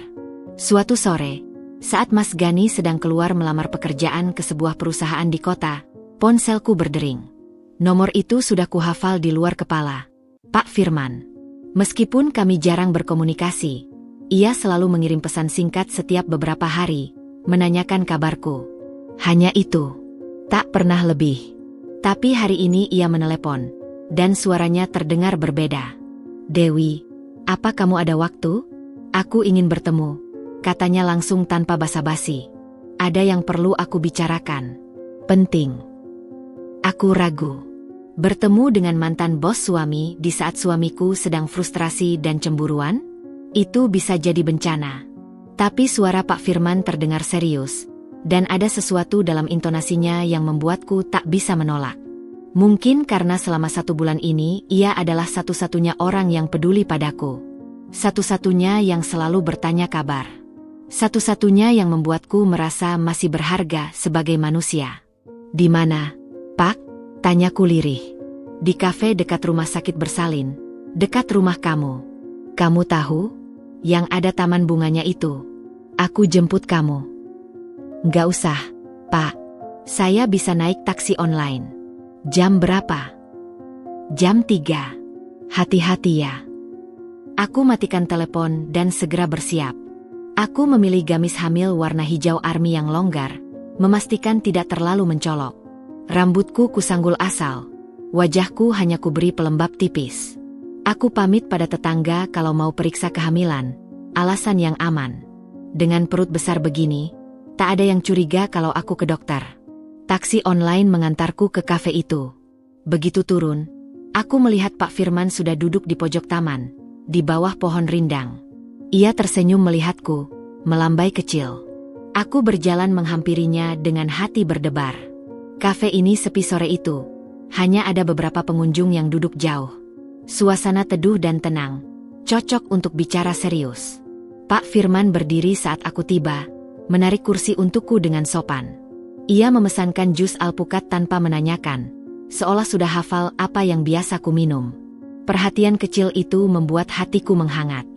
Suatu sore, saat Mas Gani sedang keluar melamar pekerjaan ke sebuah perusahaan di kota, ponselku berdering. Nomor itu sudah kuhafal di luar kepala. Pak Firman. Meskipun kami jarang berkomunikasi, ia selalu mengirim pesan singkat setiap beberapa hari, menanyakan kabarku. Hanya itu. Tak pernah lebih. Tapi hari ini ia menelepon, dan suaranya terdengar berbeda. Dewi, apa kamu ada waktu? Aku ingin bertemu, katanya langsung tanpa basa-basi. Ada yang perlu aku bicarakan. Penting. Aku ragu. Bertemu dengan mantan bos suami di saat suamiku sedang frustrasi dan cemburuan? Itu bisa jadi bencana. Tapi suara Pak Firman terdengar serius. Dan ada sesuatu dalam intonasinya yang membuatku tak bisa menolak. Mungkin karena selama 1 bulan ini ia adalah satu-satunya orang yang peduli padaku. Satu-satunya yang selalu bertanya kabar. Satu-satunya yang membuatku merasa masih berharga sebagai manusia. Di mana, Pak? Tanyaku lirih. Di kafe dekat rumah sakit bersalin, dekat rumah kamu. Kamu tahu? Yang ada taman bunganya itu. Aku jemput kamu. Nggak usah, Pak. Saya bisa naik taksi online. Jam berapa? Jam 3. Hati-hati ya. Aku matikan telepon dan segera bersiap. Aku memilih gamis hamil warna hijau army yang longgar, memastikan tidak terlalu mencolok. Rambutku kusanggul asal. Wajahku hanya kuberi pelembab tipis. Aku pamit pada tetangga kalau mau periksa kehamilan, alasan yang aman. Dengan perut besar begini, tak ada yang curiga kalau aku ke dokter. Taksi online mengantarku ke kafe itu. Begitu turun, aku melihat Pak Firman sudah duduk di pojok taman, di bawah pohon rindang. Ia tersenyum melihatku, melambai kecil. Aku berjalan menghampirinya dengan hati berdebar. Kafe ini sepi sore itu. Hanya ada beberapa pengunjung yang duduk jauh. Suasana teduh dan tenang, cocok untuk bicara serius. Pak Firman berdiri saat aku tiba, menarik kursi untukku dengan sopan. Ia memesankan jus alpukat tanpa menanyakan, seolah sudah hafal apa yang biasa ku minum. Perhatian kecil itu membuat hatiku menghangat.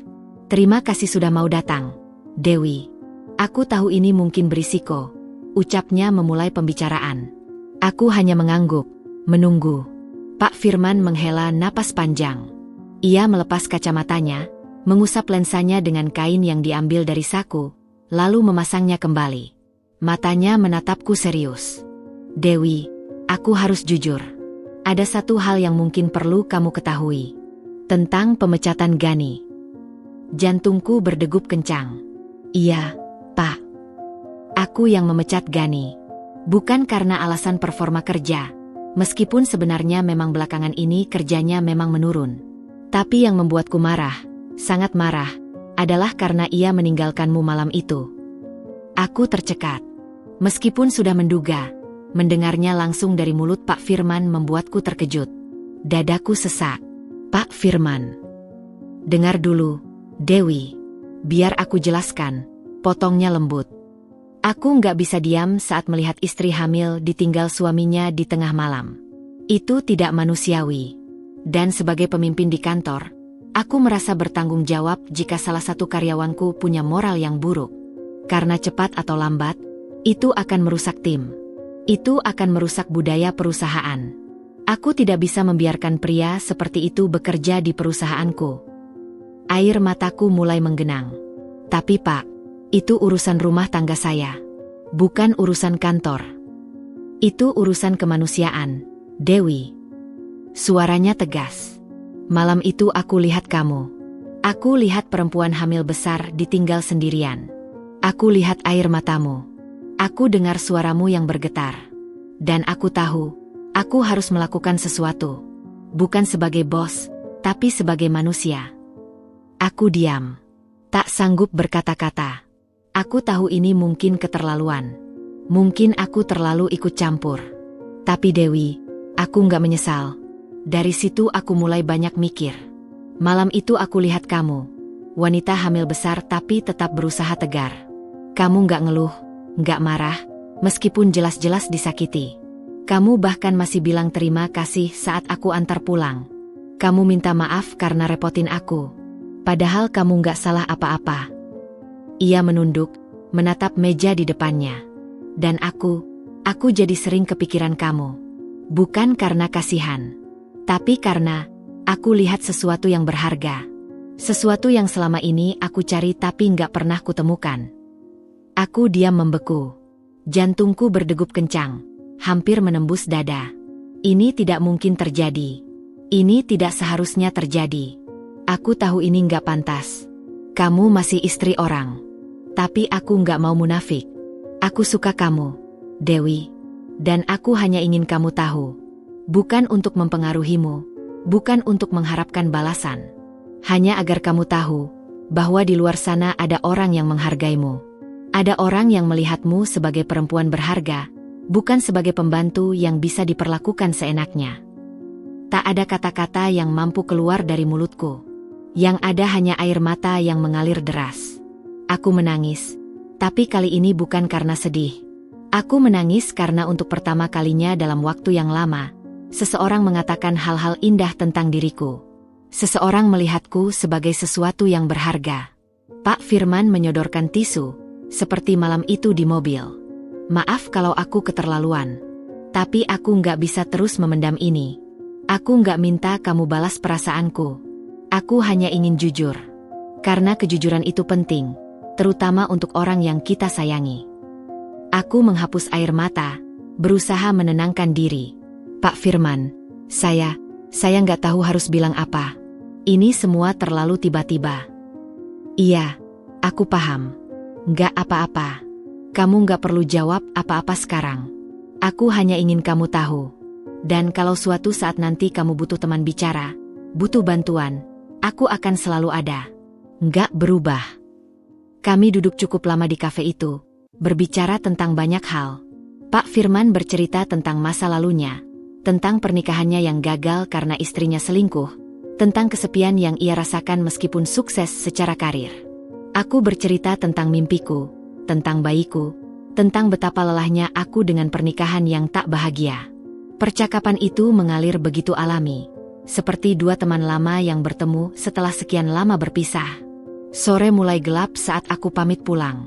Terima kasih sudah mau datang, Dewi. Aku tahu ini mungkin berisiko, ucapnya memulai pembicaraan. Aku hanya mengangguk, menunggu. Pak Firman menghela napas panjang. Ia melepas kacamatanya, mengusap lensanya dengan kain yang diambil dari saku, lalu memasangnya kembali. Matanya menatapku serius. Dewi, aku harus jujur. Ada satu hal yang mungkin perlu kamu ketahui. Tentang pemecatan Gani. Jantungku berdegup kencang. Iya, Pak. Aku yang memecat Gani. Bukan karena alasan performa kerja. Meskipun sebenarnya memang belakangan ini kerjanya memang menurun. Tapi yang membuatku marah, sangat marah, adalah karena ia meninggalkanmu malam itu. Aku tercekat. Meskipun sudah menduga, mendengarnya langsung dari mulut Pak Firman membuatku terkejut. Dadaku sesak. Pak Firman. Dengar dulu, Dewi. Biar aku jelaskan, potongnya lembut. Aku nggak bisa diam saat melihat istri hamil ditinggal suaminya di tengah malam. Itu tidak manusiawi. Dan sebagai pemimpin di kantor, aku merasa bertanggung jawab jika salah satu karyawanku punya moral yang buruk. Karena cepat atau lambat, itu akan merusak tim. Itu akan merusak budaya perusahaan. Aku tidak bisa membiarkan pria seperti itu bekerja di perusahaanku. Air mataku mulai menggenang. Tapi Pak, itu urusan rumah tangga saya. Bukan urusan kantor. Itu urusan kemanusiaan, Dewi. Suaranya tegas. Malam itu aku lihat kamu. Aku lihat perempuan hamil besar ditinggal sendirian. Aku lihat air matamu. Aku dengar suaramu yang bergetar. Dan aku tahu, aku harus melakukan sesuatu. Bukan sebagai bos, tapi sebagai manusia. Aku diam. Tak sanggup berkata-kata. Aku tahu ini mungkin keterlaluan. Mungkin aku terlalu ikut campur. Tapi Dewi, aku nggak menyesal. Dari situ aku mulai banyak mikir. Malam itu aku lihat kamu. Wanita hamil besar tapi tetap berusaha tegar. Kamu nggak ngeluh, nggak marah, meskipun jelas-jelas disakiti. Kamu bahkan masih bilang terima kasih saat aku antar pulang. Kamu minta maaf karena repotin aku. Padahal kamu nggak salah apa-apa. Ia menunduk, menatap meja di depannya. Dan aku jadi sering kepikiran kamu. Bukan karena kasihan. Tapi karena aku lihat sesuatu yang berharga. Sesuatu yang selama ini aku cari tapi nggak pernah kutemukan. Aku diam membeku. Jantungku berdegup kencang. Hampir menembus dada. Ini tidak mungkin terjadi. Ini tidak seharusnya terjadi. Aku tahu ini nggak pantas. Kamu masih istri orang. Tapi aku nggak mau munafik. Aku suka kamu, Dewi. Dan aku hanya ingin kamu tahu. Bukan untuk mempengaruhimu. Bukan untuk mengharapkan balasan. Hanya agar kamu tahu bahwa di luar sana ada orang yang menghargaimu. Ada orang yang melihatmu sebagai perempuan berharga. Bukan sebagai pembantu yang bisa diperlakukan seenaknya. Tak ada kata-kata yang mampu keluar dari mulutku. Yang ada hanya air mata yang mengalir deras. Aku menangis. Tapi kali ini bukan karena sedih. Aku menangis karena untuk pertama kalinya dalam waktu yang lama, seseorang mengatakan hal-hal indah tentang diriku. Seseorang melihatku sebagai sesuatu yang berharga. Pak Firman menyodorkan tisu, seperti malam itu di mobil. Maaf kalau aku keterlaluan. Tapi aku nggak bisa terus memendam ini. Aku nggak minta kamu balas perasaanku. Aku hanya ingin jujur. Karena kejujuran itu penting. Terutama untuk orang yang kita sayangi. Aku menghapus air mata. Berusaha menenangkan diri. Pak Firman, saya nggak tahu harus bilang apa. Ini semua terlalu tiba-tiba. Iya, aku paham. Nggak apa-apa. Kamu nggak perlu jawab apa-apa sekarang. Aku hanya ingin kamu tahu. Dan kalau suatu saat nanti kamu butuh teman bicara, butuh bantuan, aku akan selalu ada. Nggak berubah. Kami duduk cukup lama di kafe itu, berbicara tentang banyak hal. Pak Firman bercerita tentang masa lalunya, tentang pernikahannya yang gagal karena istrinya selingkuh, tentang kesepian yang ia rasakan meskipun sukses secara karir. Aku bercerita tentang mimpiku, tentang bayiku, tentang betapa lelahnya aku dengan pernikahan yang tak bahagia. Percakapan itu mengalir begitu alami, seperti dua teman lama yang bertemu setelah sekian lama berpisah. Sore mulai gelap saat aku pamit pulang.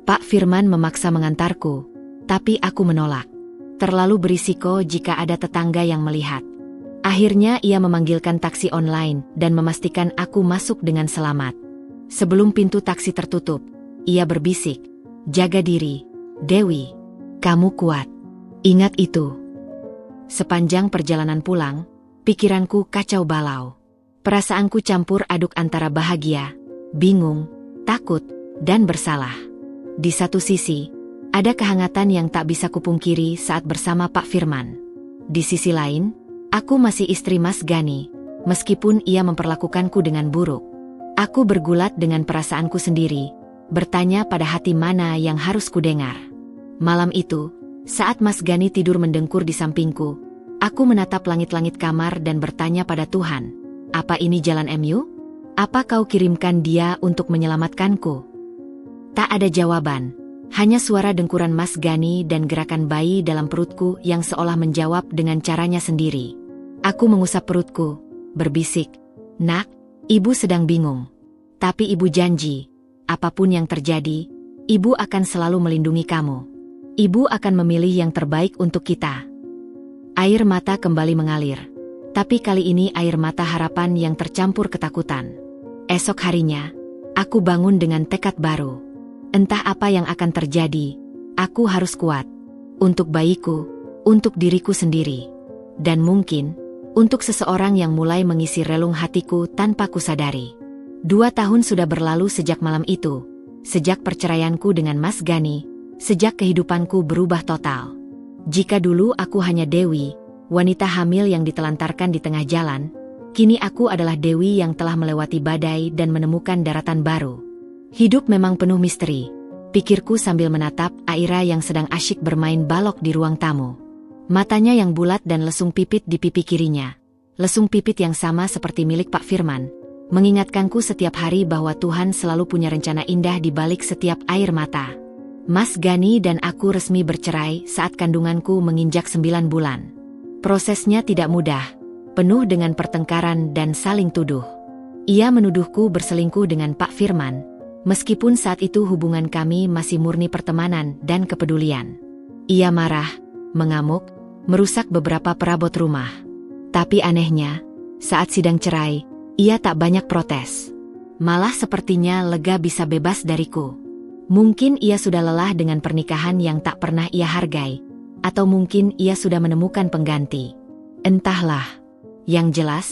Pak Firman memaksa mengantarku, tapi aku menolak. Terlalu berisiko jika ada tetangga yang melihat. Akhirnya ia memanggilkan taksi online dan memastikan aku masuk dengan selamat. Sebelum pintu taksi tertutup, ia berbisik, "Jaga diri, Dewi. Kamu kuat. Ingat itu." Sepanjang perjalanan pulang, pikiranku kacau balau. Perasaanku campur aduk antara bahagia, bingung, takut, dan bersalah. Di satu sisi, ada kehangatan yang tak bisa kupungkiri saat bersama Pak Firman. Di sisi lain, aku masih istri Mas Gani, meskipun ia memperlakukanku dengan buruk. Aku bergulat dengan perasaanku sendiri, bertanya pada hati mana yang harus kudengar. Malam itu, saat Mas Gani tidur mendengkur di sampingku, aku menatap langit-langit kamar dan bertanya pada Tuhan, apa ini jalan MU? Apa kau kirimkan dia untuk menyelamatkanku? Tak ada jawaban, hanya suara dengkuran Mas Gani dan gerakan bayi dalam perutku yang seolah menjawab dengan caranya sendiri. Aku mengusap perutku, berbisik, "Nak, ibu sedang bingung. Tapi ibu janji, apapun yang terjadi, ibu akan selalu melindungi kamu. Ibu akan memilih yang terbaik untuk kita." Air mata kembali mengalir. Tapi kali ini air mata harapan yang tercampur ketakutan. Esok harinya, aku bangun dengan tekad baru. Entah apa yang akan terjadi, aku harus kuat. Untuk bayiku, untuk diriku sendiri. Dan mungkin, untuk seseorang yang mulai mengisi relung hatiku tanpa kusadari. 2 tahun sudah berlalu sejak malam itu. Sejak perceraianku dengan Mas Gani, sejak kehidupanku berubah total. Jika dulu aku hanya Dewi, wanita hamil yang ditelantarkan di tengah jalan, kini aku adalah Dewi yang telah melewati badai dan menemukan daratan baru. Hidup memang penuh misteri, pikirku sambil menatap Aira yang sedang asyik bermain balok di ruang tamu. Matanya yang bulat dan lesung pipit di pipi kirinya. Lesung pipit yang sama seperti milik Pak Firman, mengingatkanku setiap hari bahwa Tuhan selalu punya rencana indah di balik setiap air mata. Mas Gani dan aku resmi bercerai saat kandunganku menginjak 9 bulan. Prosesnya tidak mudah, penuh dengan pertengkaran dan saling tuduh. Ia menuduhku berselingkuh dengan Pak Firman, meskipun saat itu hubungan kami masih murni pertemanan dan kepedulian. Ia marah, mengamuk, merusak beberapa perabot rumah. Tapi anehnya, saat sidang cerai, ia tak banyak protes. Malah sepertinya lega bisa bebas dariku. Mungkin ia sudah lelah dengan pernikahan yang tak pernah ia hargai, atau mungkin ia sudah menemukan pengganti. Entahlah. Yang jelas,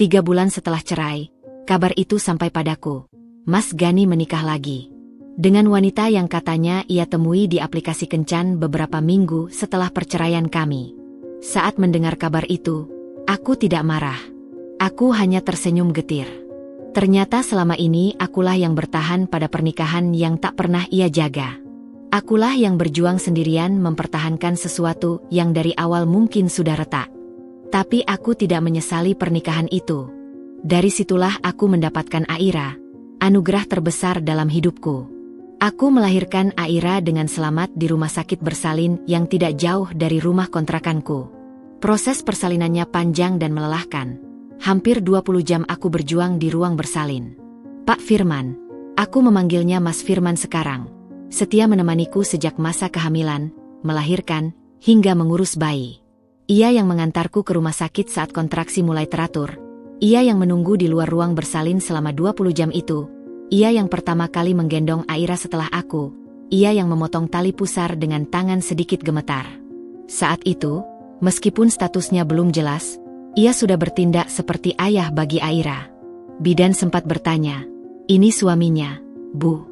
3 bulan setelah cerai, kabar itu sampai padaku. Mas Gani menikah lagi. Dengan wanita yang katanya ia temui di aplikasi kencan beberapa minggu setelah perceraian kami. Saat mendengar kabar itu, aku tidak marah. Aku hanya tersenyum getir. Ternyata selama ini akulah yang bertahan pada pernikahan yang tak pernah ia jaga. Akulah yang berjuang sendirian mempertahankan sesuatu yang dari awal mungkin sudah retak. Tapi aku tidak menyesali pernikahan itu. Dari situlah aku mendapatkan Aira, anugerah terbesar dalam hidupku. Aku melahirkan Aira dengan selamat di rumah sakit bersalin yang tidak jauh dari rumah kontrakanku. Proses persalinannya panjang dan melelahkan. Hampir 20 jam aku berjuang di ruang bersalin. Pak Firman, aku memanggilnya Mas Firman sekarang, setia menemaniku sejak masa kehamilan, melahirkan, hingga mengurus bayi. Ia yang mengantarku ke rumah sakit saat kontraksi mulai teratur. Ia yang menunggu di luar ruang bersalin selama 20 jam itu. Ia yang pertama kali menggendong Aira setelah aku. Ia yang memotong tali pusar dengan tangan sedikit gemetar. Saat itu, meskipun statusnya belum jelas, ia sudah bertindak seperti ayah bagi Aira. Bidan sempat bertanya, "Ini suaminya, Bu?"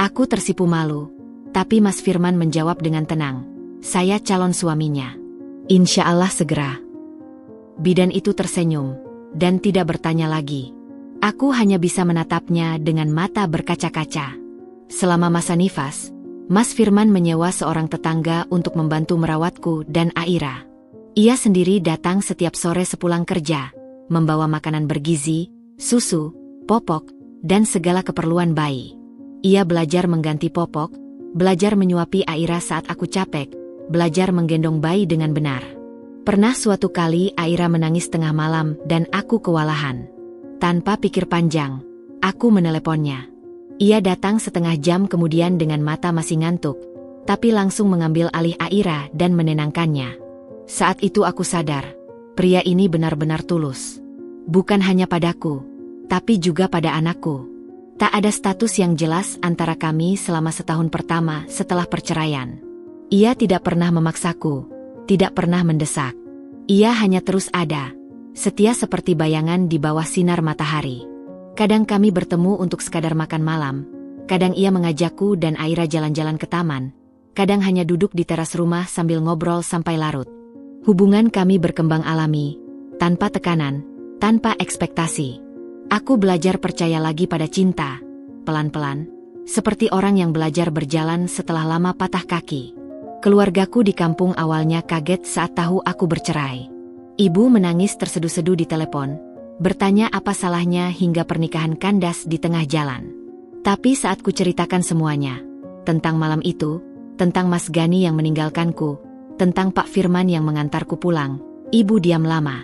Aku tersipu malu, tapi Mas Firman menjawab dengan tenang, "Saya calon suaminya. Insya Allah segera." Bidan itu tersenyum, dan tidak bertanya lagi. Aku hanya bisa menatapnya dengan mata berkaca-kaca. Selama masa nifas, Mas Firman menyewa seorang tetangga untuk membantu merawatku dan Aira. Ia sendiri datang setiap sore sepulang kerja, membawa makanan bergizi, susu, popok, dan segala keperluan bayi. Ia belajar mengganti popok, belajar menyuapi Aira saat aku capek, belajar menggendong bayi dengan benar. Pernah suatu kali Aira menangis tengah malam dan aku kewalahan. Tanpa pikir panjang, aku meneleponnya. Ia datang setengah jam kemudian dengan mata masih ngantuk, tapi langsung mengambil alih Aira dan menenangkannya. Saat itu aku sadar, pria ini benar-benar tulus. Bukan hanya padaku, tapi juga pada anakku. Tak ada status yang jelas antara kami selama setahun pertama setelah perceraian. Ia tidak pernah memaksaku, tidak pernah mendesak. Ia hanya terus ada, setia seperti bayangan di bawah sinar matahari. Kadang kami bertemu untuk sekadar makan malam, kadang ia mengajakku dan Aira jalan-jalan ke taman, kadang hanya duduk di teras rumah sambil ngobrol sampai larut. Hubungan kami berkembang alami, tanpa tekanan, tanpa ekspektasi. Aku belajar percaya lagi pada cinta, pelan-pelan, seperti orang yang belajar berjalan setelah lama patah kaki. Keluargaku di kampung awalnya kaget saat tahu aku bercerai. Ibu menangis terseduh-seduh di telepon, bertanya apa salahnya hingga pernikahan kandas di tengah jalan. Tapi saat ku ceritakan semuanya, tentang malam itu, tentang Mas Gani yang meninggalkanku, tentang Pak Firman yang mengantarku pulang, ibu diam lama.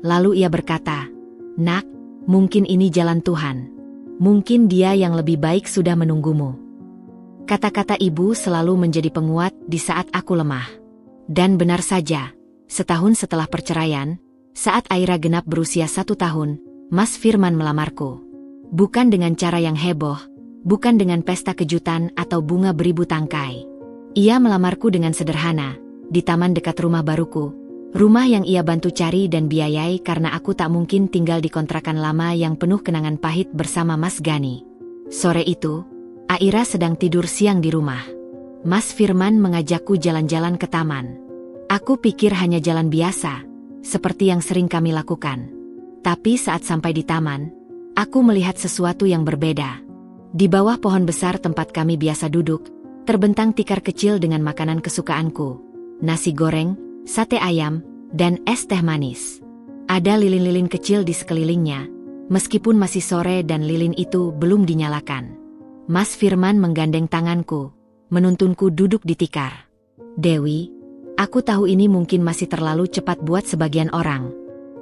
Lalu ia berkata, "Nak, mungkin ini jalan Tuhan. Mungkin dia yang lebih baik sudah menunggumu." Kata-kata ibu selalu menjadi penguat di saat aku lemah. Dan benar saja, Setahun setelah perceraian, saat Aira genap berusia 1 tahun, Mas Firman melamarku. Bukan dengan cara yang heboh, bukan dengan pesta kejutan atau bunga beribu tangkai. Ia melamarku dengan sederhana, di taman dekat rumah baruku. Rumah yang ia bantu cari dan biayai karena aku tak mungkin tinggal di kontrakan lama yang penuh kenangan pahit bersama Mas Gani. Sore itu, Aira sedang tidur siang di rumah. Mas Firman mengajakku jalan-jalan ke taman. Aku pikir hanya jalan biasa, seperti yang sering kami lakukan. Tapi saat sampai di taman, aku melihat sesuatu yang berbeda. Di bawah pohon besar tempat kami biasa duduk, terbentang tikar kecil dengan makanan kesukaanku. Nasi goreng, sate ayam, dan es teh manis. Ada lilin-lilin kecil di sekelilingnya, meskipun masih sore dan lilin itu belum dinyalakan. Mas Firman menggandeng tanganku, menuntunku duduk di tikar. Dewi, aku tahu ini mungkin masih terlalu cepat buat sebagian orang.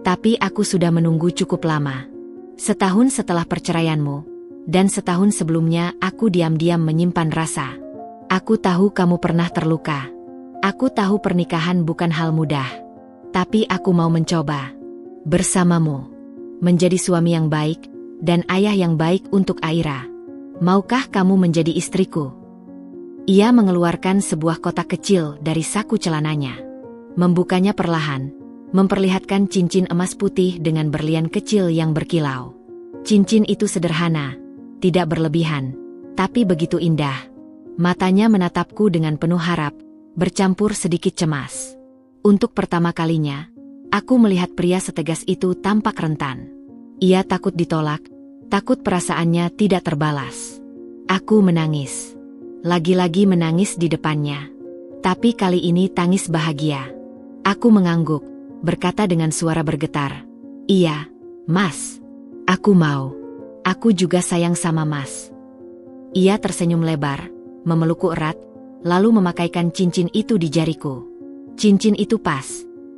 Tapi aku sudah menunggu cukup lama. Setahun setelah perceraianmu, dan setahun sebelumnya aku diam-diam menyimpan rasa. Aku tahu kamu pernah terluka. Aku tahu pernikahan bukan hal mudah. Tapi aku mau mencoba. Bersamamu. Menjadi suami yang baik, dan ayah yang baik untuk Aira. Maukah kamu menjadi istriku? Ia mengeluarkan sebuah kotak kecil dari saku celananya. Membukanya perlahan, memperlihatkan cincin emas putih dengan berlian kecil yang berkilau. Cincin itu sederhana, tidak berlebihan, tapi begitu indah. Matanya menatapku dengan penuh harap, bercampur sedikit cemas. Untuk pertama kalinya, aku melihat pria setegas itu tampak rentan. Ia takut ditolak, takut perasaannya tidak terbalas. Aku menangis. Lagi-lagi menangis di depannya. Tapi kali ini tangis bahagia. Aku mengangguk, berkata dengan suara bergetar. Iya, Mas. Aku mau. Aku juga sayang sama Mas. Ia tersenyum lebar, memelukku erat, lalu memakaikan cincin itu di jariku. Cincin itu pas,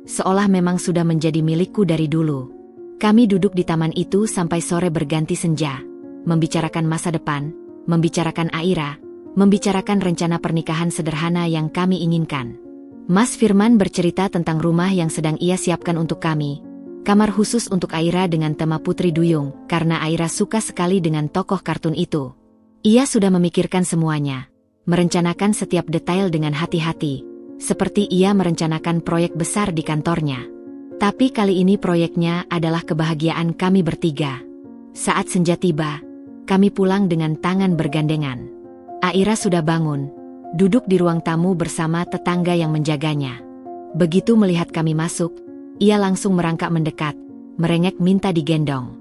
seolah memang sudah menjadi milikku dari dulu. Kami duduk di taman itu sampai sore berganti senja, membicarakan masa depan, membicarakan Aira, membicarakan rencana pernikahan sederhana yang kami inginkan. Mas Firman bercerita tentang rumah yang sedang ia siapkan untuk kami, kamar khusus untuk Aira dengan tema Putri Duyung, karena Aira suka sekali dengan tokoh kartun itu. Ia sudah memikirkan semuanya, merencanakan setiap detail dengan hati-hati, seperti ia merencanakan proyek besar di kantornya. Tapi kali ini proyeknya adalah kebahagiaan kami bertiga. Saat senja tiba, kami pulang dengan tangan bergandengan. Aira sudah bangun, duduk di ruang tamu bersama tetangga yang menjaganya. Begitu melihat kami masuk, ia langsung merangkak mendekat, merengek minta digendong.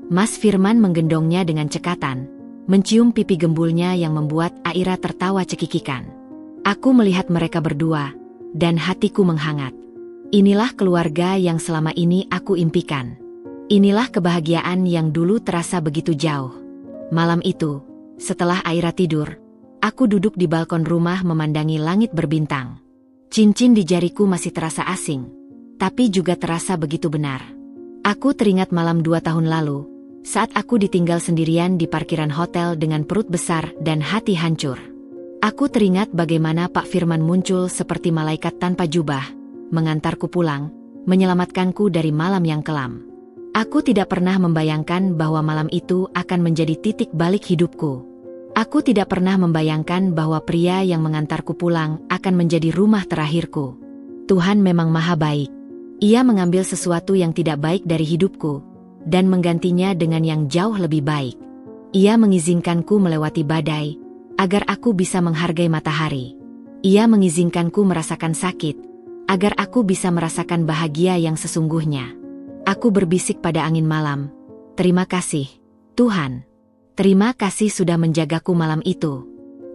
Mas Firman menggendongnya dengan cekatan, mencium pipi gembulnya yang membuat Aira tertawa cekikikan. Aku melihat mereka berdua, dan hatiku menghangat. Inilah keluarga yang selama ini aku impikan. Inilah kebahagiaan yang dulu terasa begitu jauh. Malam itu, setelah Aira tidur, aku duduk di balkon rumah memandangi langit berbintang. Cincin di jariku masih terasa asing, tapi juga terasa begitu benar. Aku teringat malam 2 tahun lalu, saat aku ditinggal sendirian di parkiran hotel dengan perut besar dan hati hancur. Aku teringat bagaimana Pak Firman muncul seperti malaikat tanpa jubah, mengantarku pulang, menyelamatkanku dari malam yang kelam. Aku tidak pernah membayangkan bahwa malam itu akan menjadi titik balik hidupku. Aku tidak pernah membayangkan bahwa pria yang mengantarku pulang akan menjadi rumah terakhirku. Tuhan memang maha baik. Ia mengambil sesuatu yang tidak baik dari hidupku, dan menggantinya dengan yang jauh lebih baik. Ia mengizinkanku melewati badai, agar aku bisa menghargai matahari. Ia mengizinkanku merasakan sakit, agar aku bisa merasakan bahagia yang sesungguhnya. Aku berbisik pada angin malam, terima kasih, Tuhan. Terima kasih sudah menjagaku malam itu.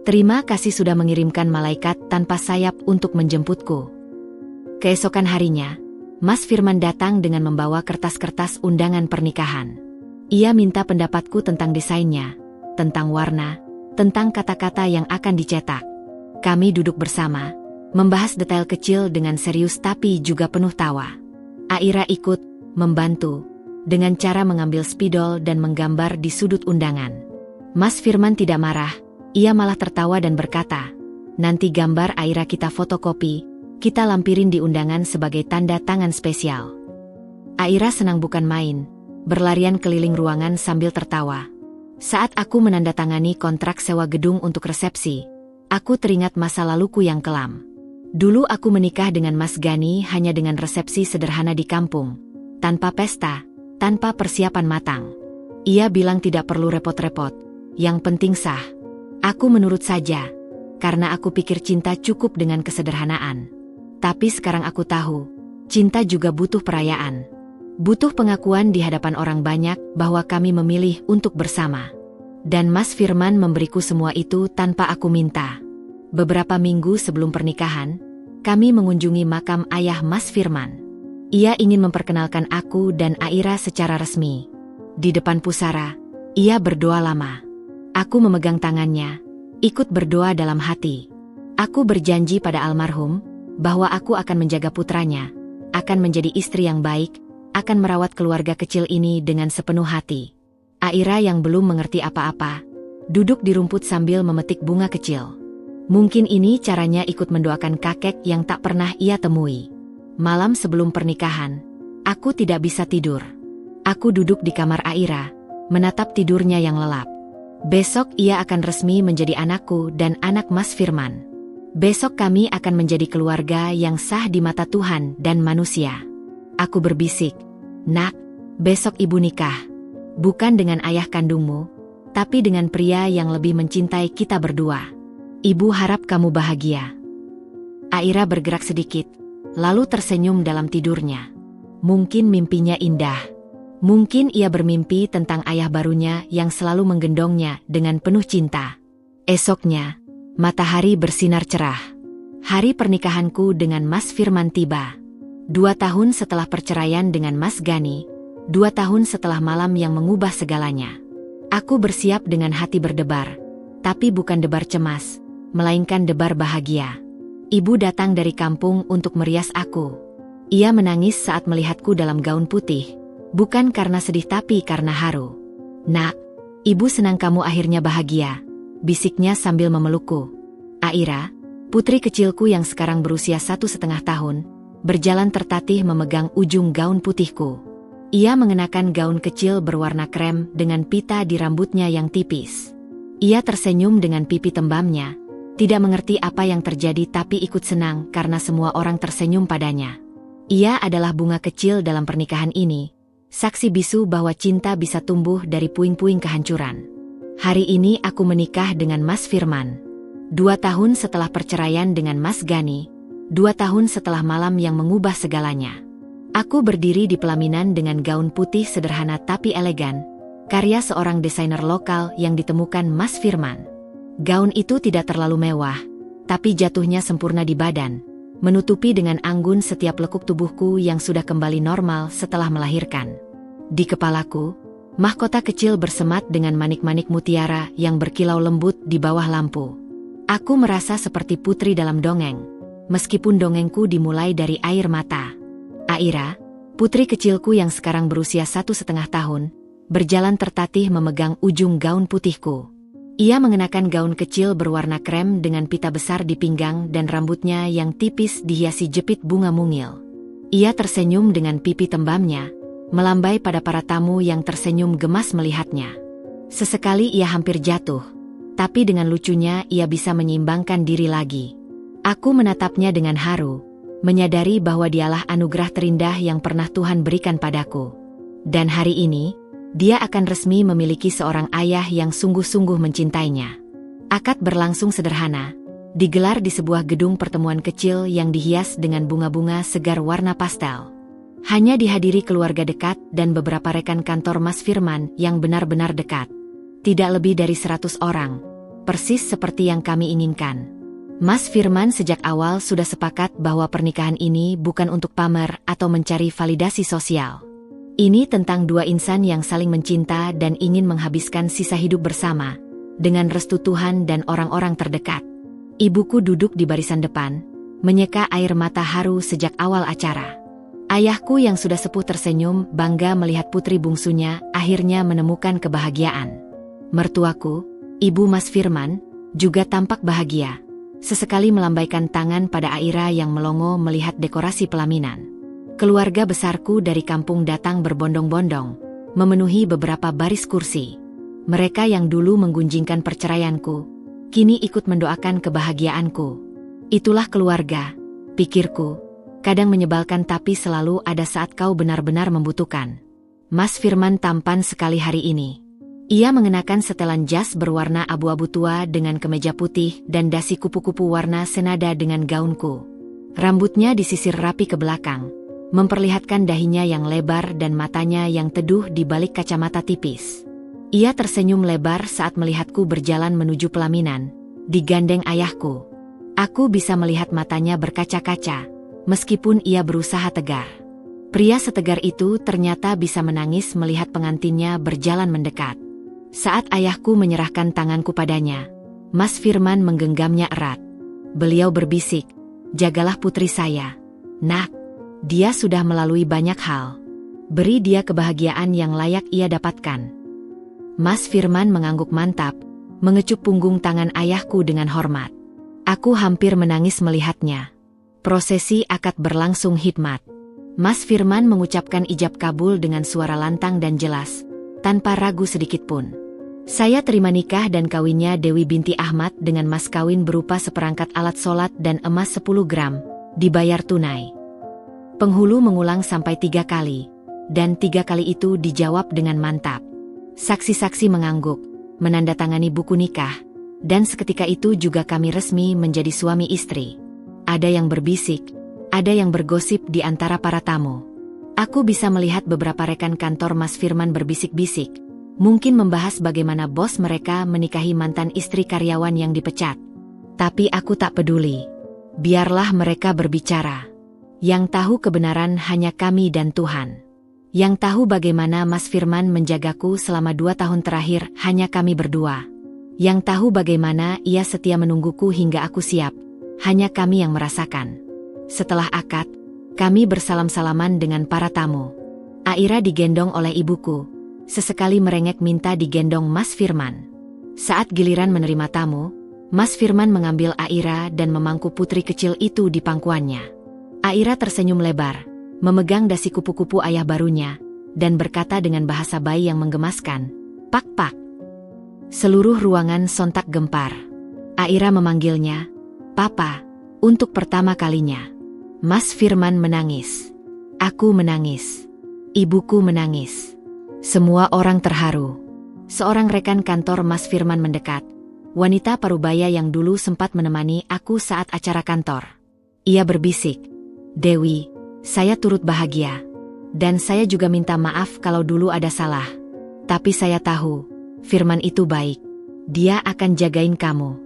Terima kasih sudah mengirimkan malaikat tanpa sayap untuk menjemputku. Keesokan harinya, Mas Firman datang dengan membawa kertas-kertas undangan pernikahan. Ia minta pendapatku tentang desainnya, tentang warna, tentang kata-kata yang akan dicetak. Kami duduk bersama, membahas detail kecil dengan serius tapi juga penuh tawa. Aira ikut, membantu, dengan cara mengambil spidol dan menggambar di sudut undangan. Mas Firman tidak marah, ia malah tertawa dan berkata, nanti gambar Aira kita fotokopi, kita lampirin di undangan sebagai tanda tangan spesial. Aira senang bukan main, berlarian keliling ruangan sambil tertawa. Saat aku menandatangani kontrak sewa gedung untuk resepsi, aku teringat masa laluku yang kelam. Dulu aku menikah dengan Mas Gani hanya dengan resepsi sederhana di kampung, tanpa pesta, tanpa persiapan matang. Ia bilang tidak perlu repot-repot, yang penting sah. Aku menurut saja, karena aku pikir cinta cukup dengan kesederhanaan. Tapi sekarang aku tahu, cinta juga butuh perayaan. Butuh pengakuan di hadapan orang banyak bahwa kami memilih untuk bersama. Dan Mas Firman memberiku semua itu tanpa aku minta. Beberapa minggu sebelum pernikahan, kami mengunjungi makam ayah Mas Firman. Ia ingin memperkenalkan aku dan Aira secara resmi. Di depan pusara, ia berdoa lama. Aku memegang tangannya, ikut berdoa dalam hati. Aku berjanji pada almarhum, bahwa aku akan menjaga putranya, akan menjadi istri yang baik, akan merawat keluarga kecil ini dengan sepenuh hati. Aira yang belum mengerti apa-apa, duduk di rumput sambil memetik bunga kecil. Mungkin ini caranya ikut mendoakan kakek yang tak pernah ia temui. Malam sebelum pernikahan, aku tidak bisa tidur. Aku duduk di kamar Aira, menatap tidurnya yang lelap. Besok ia akan resmi menjadi anakku dan anak Mas Firman. Besok kami akan menjadi keluarga yang sah di mata Tuhan dan manusia. Aku berbisik, "Nak, besok ibu nikah. Bukan dengan ayah kandungmu, tapi dengan pria yang lebih mencintai kita berdua. Ibu harap kamu bahagia." Aira bergerak sedikit, lalu tersenyum dalam tidurnya. Mungkin mimpinya indah. Mungkin ia bermimpi tentang ayah barunya yang selalu menggendongnya dengan penuh cinta. Esoknya, matahari bersinar cerah. Hari pernikahanku dengan Mas Firman tiba. 2 tahun setelah perceraian dengan Mas Gani, 2 tahun setelah malam yang mengubah segalanya. Aku bersiap dengan hati berdebar, tapi bukan debar cemas, melainkan debar bahagia. Ibu datang dari kampung untuk merias aku. Ia menangis saat melihatku dalam gaun putih, bukan karena sedih tapi karena haru. "Nak, ibu senang kamu akhirnya bahagia," bisiknya sambil memelukku. Aira, putri kecilku yang sekarang berusia 1,5 tahun, berjalan tertatih memegang ujung gaun putihku. Ia mengenakan gaun kecil berwarna krem dengan pita di rambutnya yang tipis. Ia tersenyum dengan pipi tembamnya, tidak mengerti apa yang terjadi tapi ikut senang karena semua orang tersenyum padanya. Ia adalah bunga kecil dalam pernikahan ini, saksi bisu bahwa cinta bisa tumbuh dari puing-puing kehancuran. Hari ini aku menikah dengan Mas Firman. 2 tahun setelah perceraian dengan Mas Gani, 2 tahun setelah malam yang mengubah segalanya. Aku berdiri di pelaminan dengan gaun putih sederhana tapi elegan, karya seorang desainer lokal yang ditemukan Mas Firman. Gaun itu tidak terlalu mewah, tapi jatuhnya sempurna di badan, menutupi dengan anggun setiap lekuk tubuhku yang sudah kembali normal setelah melahirkan. Di kepalaku, mahkota kecil bersemat dengan manik-manik mutiara yang berkilau lembut di bawah lampu. Aku merasa seperti putri dalam dongeng, meskipun dongengku dimulai dari air mata. Aira, putri kecilku yang sekarang berusia 1,5 tahun, berjalan tertatih memegang ujung gaun putihku. Ia mengenakan gaun kecil berwarna krem dengan pita besar di pinggang dan rambutnya yang tipis dihiasi jepit bunga mungil. Ia tersenyum dengan pipi tembamnya, melambai pada para tamu yang tersenyum gemas melihatnya. Sesekali ia hampir jatuh, tapi dengan lucunya ia bisa menyeimbangkan diri lagi. Aku menatapnya dengan haru, menyadari bahwa dialah anugerah terindah yang pernah Tuhan berikan padaku. Dan hari ini, dia akan resmi memiliki seorang ayah yang sungguh-sungguh mencintainya. Akad berlangsung sederhana, digelar di sebuah gedung pertemuan kecil yang dihias dengan bunga-bunga segar warna pastel. Hanya dihadiri keluarga dekat dan beberapa rekan kantor Mas Firman yang benar-benar dekat. Tidak lebih dari 100 orang, persis seperti yang kami inginkan. Mas Firman sejak awal sudah sepakat bahwa pernikahan ini bukan untuk pamer atau mencari validasi sosial. Ini tentang 2 insan yang saling mencinta dan ingin menghabiskan sisa hidup bersama, dengan restu Tuhan dan orang-orang terdekat. Ibuku duduk di barisan depan, menyeka air mata haru sejak awal acara. Ayahku yang sudah sepuh tersenyum bangga melihat putri bungsunya akhirnya menemukan kebahagiaan. Mertuaku, Ibu Mas Firman, juga tampak bahagia. sesekali melambaikan tangan pada Aira yang melongo melihat dekorasi pelaminan. Keluarga besarku dari kampung datang berbondong-bondong, memenuhi beberapa baris kursi. Mereka yang dulu menggunjingkan perceraianku, kini ikut mendoakan kebahagiaanku. Itulah keluarga, pikirku. Kadang menyebalkan tapi selalu ada saat kau benar-benar membutuhkan. Mas Firman tampan sekali hari ini. Ia mengenakan setelan jas berwarna abu-abu tua dengan kemeja putih dan dasi kupu-kupu warna senada dengan gaunku. Rambutnya disisir rapi ke belakang, memperlihatkan dahinya yang lebar dan matanya yang teduh di balik kacamata tipis. Ia tersenyum lebar saat melihatku berjalan menuju pelaminan, digandeng ayahku. Aku bisa melihat matanya berkaca-kaca, meskipun ia berusaha tegar. Pria setegar itu ternyata bisa menangis melihat pengantinnya berjalan mendekat. Saat ayahku menyerahkan tanganku padanya, Mas Firman menggenggamnya erat. Beliau berbisik, "Jagalah putri saya. Nak, dia sudah melalui banyak hal. Beri dia kebahagiaan yang layak ia dapatkan." Mas Firman mengangguk mantap, mengecup punggung tangan ayahku dengan hormat. Aku hampir menangis melihatnya. Prosesi akad berlangsung hikmat. Mas Firman mengucapkan ijab kabul dengan suara lantang dan jelas, tanpa ragu sedikitpun. Saya terima nikah dan kawinnya Dewi binti Ahmad dengan mas kawin berupa seperangkat alat sholat dan emas 10 gram, dibayar tunai. Penghulu mengulang sampai 3 kali, dan 3 kali itu dijawab dengan mantap. Saksi-saksi mengangguk, menandatangani buku nikah, dan seketika itu juga kami resmi menjadi suami istri. Ada yang berbisik, ada yang bergosip di antara para tamu. Aku bisa melihat beberapa rekan kantor Mas Firman berbisik-bisik, mungkin membahas bagaimana bos mereka menikahi mantan istri karyawan yang dipecat. Tapi aku tak peduli. Biarlah mereka berbicara. Yang tahu kebenaran hanya kami dan Tuhan. Yang tahu bagaimana Mas Firman menjagaku selama 2 tahun terakhir hanya kami berdua. Yang tahu bagaimana ia setia menungguku hingga aku siap, hanya kami yang merasakan. Setelah akad, kami bersalam-salaman dengan para tamu. Aira digendong oleh ibuku, sesekali merengek minta digendong Mas Firman. Saat giliran menerima tamu, Mas Firman mengambil Aira dan memangku putri kecil itu di pangkuannya. Aira tersenyum lebar, memegang dasi kupu-kupu ayah barunya, dan berkata dengan bahasa bayi yang menggemaskan, "Pak, pak." Seluruh ruangan sontak gempar. Aira memanggilnya, "Papa," untuk pertama kalinya. Mas Firman menangis. Aku menangis. Ibuku menangis. Semua orang terharu. Seorang rekan kantor Mas Firman mendekat, wanita parubaya yang dulu sempat menemani aku saat acara kantor. Ia berbisik, "Dewi, saya turut bahagia. Dan saya juga minta maaf kalau dulu ada salah. Tapi saya tahu, Firman itu baik. Dia akan jagain kamu."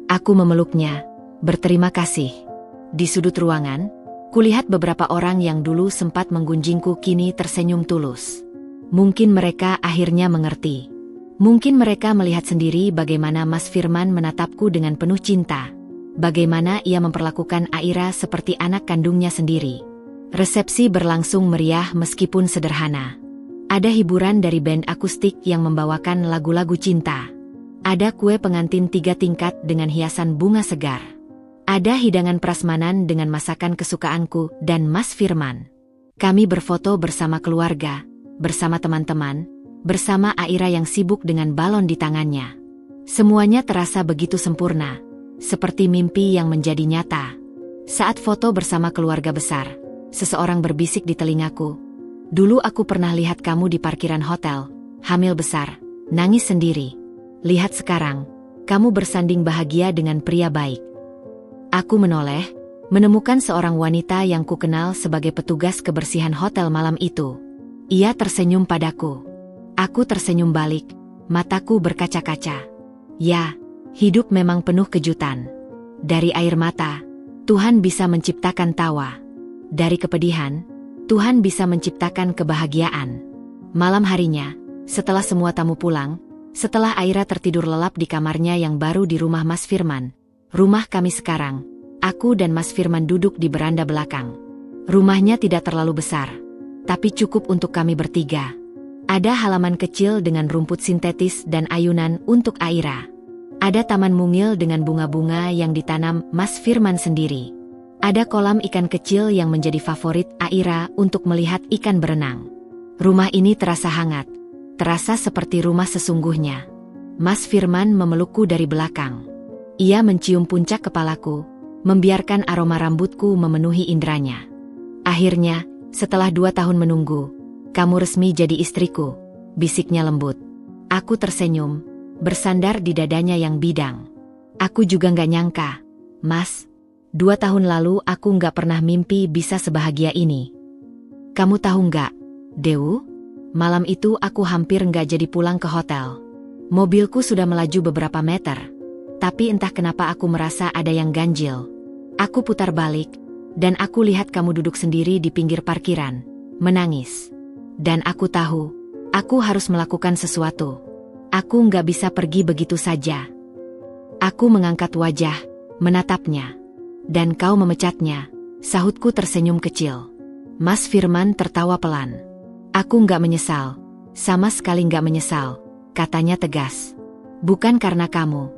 Aku memeluknya, berterima kasih. Di sudut ruangan, kulihat beberapa orang yang dulu sempat menggunjingku kini tersenyum tulus. Mungkin mereka akhirnya mengerti. Mungkin mereka melihat sendiri bagaimana Mas Firman menatapku dengan penuh cinta. Bagaimana ia memperlakukan Aira seperti anak kandungnya sendiri. Resepsi berlangsung meriah meskipun sederhana. Ada hiburan dari band akustik yang membawakan lagu-lagu cinta. Ada kue pengantin 3 tingkat dengan hiasan bunga segar. Ada hidangan prasmanan dengan masakan kesukaanku dan Mas Firman. Kami berfoto bersama keluarga, bersama teman-teman, bersama Aira yang sibuk dengan balon di tangannya. Semuanya terasa begitu sempurna, seperti mimpi yang menjadi nyata. Saat foto bersama keluarga besar, seseorang berbisik di telingaku, "Dulu aku pernah lihat kamu di parkiran hotel, hamil besar, nangis sendiri. Lihat sekarang, kamu bersanding bahagia dengan pria baik." Aku menoleh, menemukan seorang wanita yang kukenal sebagai petugas kebersihan hotel malam itu. Ia tersenyum padaku. Aku tersenyum balik, mataku berkaca-kaca. Ya, hidup memang penuh kejutan. Dari air mata, Tuhan bisa menciptakan tawa. Dari kepedihan, Tuhan bisa menciptakan kebahagiaan. Malam harinya, setelah semua tamu pulang, setelah Aira tertidur lelap di kamarnya yang baru di rumah Mas Firman, rumah kami sekarang, aku dan Mas Firman duduk di beranda belakang. Rumahnya tidak terlalu besar, tapi cukup untuk kami bertiga. Ada halaman kecil dengan rumput sintetis dan ayunan untuk Aira. Ada taman mungil dengan bunga-bunga yang ditanam Mas Firman sendiri. Ada kolam ikan kecil yang menjadi favorit Aira untuk melihat ikan berenang. Rumah ini terasa hangat, terasa seperti rumah sesungguhnya. Mas Firman memelukku dari belakang. Ia mencium puncak kepalaku, membiarkan aroma rambutku memenuhi indranya. Akhirnya, setelah 2 tahun menunggu, kamu resmi jadi istriku, bisiknya lembut. Aku tersenyum, bersandar di dadanya yang bidang. Aku juga gak nyangka, Mas. 2 tahun lalu aku gak pernah mimpi bisa sebahagia ini. Kamu tahu gak, Dewu? Malam itu aku hampir gak jadi pulang ke hotel. Mobilku sudah melaju beberapa meter, tapi entah kenapa aku merasa ada yang ganjil. Aku putar balik, dan aku lihat kamu duduk sendiri di pinggir parkiran, menangis. Dan aku tahu, aku harus melakukan sesuatu. Aku nggak bisa pergi begitu saja. Aku mengangkat wajah, menatapnya. Dan kau memecatnya, sahutku tersenyum kecil. Mas Firman tertawa pelan. Aku nggak menyesal, sama sekali nggak menyesal, katanya tegas. Bukan karena kamu,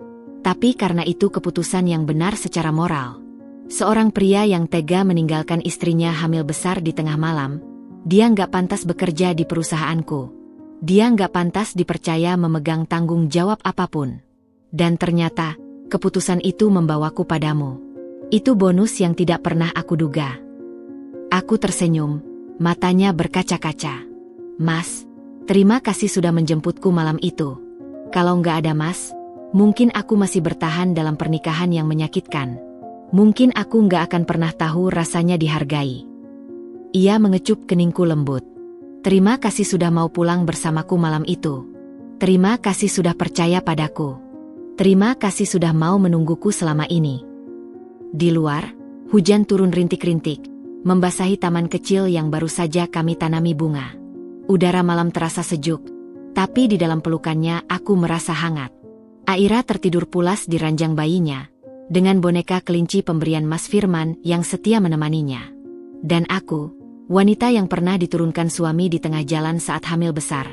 tapi karena itu keputusan yang benar secara moral. Seorang pria yang tega meninggalkan istrinya hamil besar di tengah malam, dia nggak pantas bekerja di perusahaanku. Dia nggak pantas dipercaya memegang tanggung jawab apapun. Dan ternyata, keputusan itu membawaku padamu. Itu bonus yang tidak pernah aku duga. Aku tersenyum, matanya berkaca-kaca. Mas, terima kasih sudah menjemputku malam itu. Kalau nggak ada Mas, mungkin aku masih bertahan dalam pernikahan yang menyakitkan. Mungkin aku nggak akan pernah tahu rasanya dihargai. Ia mengecup keningku lembut. Terima kasih sudah mau pulang bersamaku malam itu. Terima kasih sudah percaya padaku. Terima kasih sudah mau menungguku selama ini. Di luar, hujan turun rintik-rintik, membasahi taman kecil yang baru saja kami tanami bunga. Udara malam terasa sejuk, tapi di dalam pelukannya aku merasa hangat. Aira tertidur pulas di ranjang bayinya, dengan boneka kelinci pemberian Mas Firman yang setia menemaninya. Dan aku, wanita yang pernah diturunkan suami di tengah jalan saat hamil besar,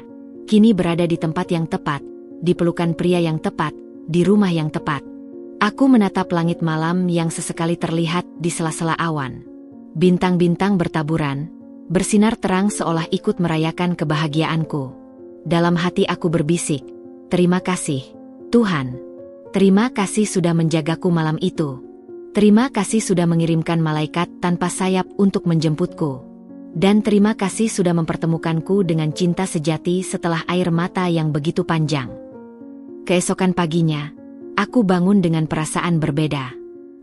kini berada di tempat yang tepat, di pelukan pria yang tepat, di rumah yang tepat. Aku menatap langit malam yang sesekali terlihat di sela-sela awan. Bintang-bintang bertaburan, bersinar terang seolah ikut merayakan kebahagiaanku. Dalam hati aku berbisik, terima kasih, Tuhan. Terima kasih sudah menjagaku malam itu. Terima kasih sudah mengirimkan malaikat tanpa sayap untuk menjemputku. Dan terima kasih sudah mempertemukanku dengan cinta sejati setelah air mata yang begitu panjang. Keesokan paginya, aku bangun dengan perasaan berbeda.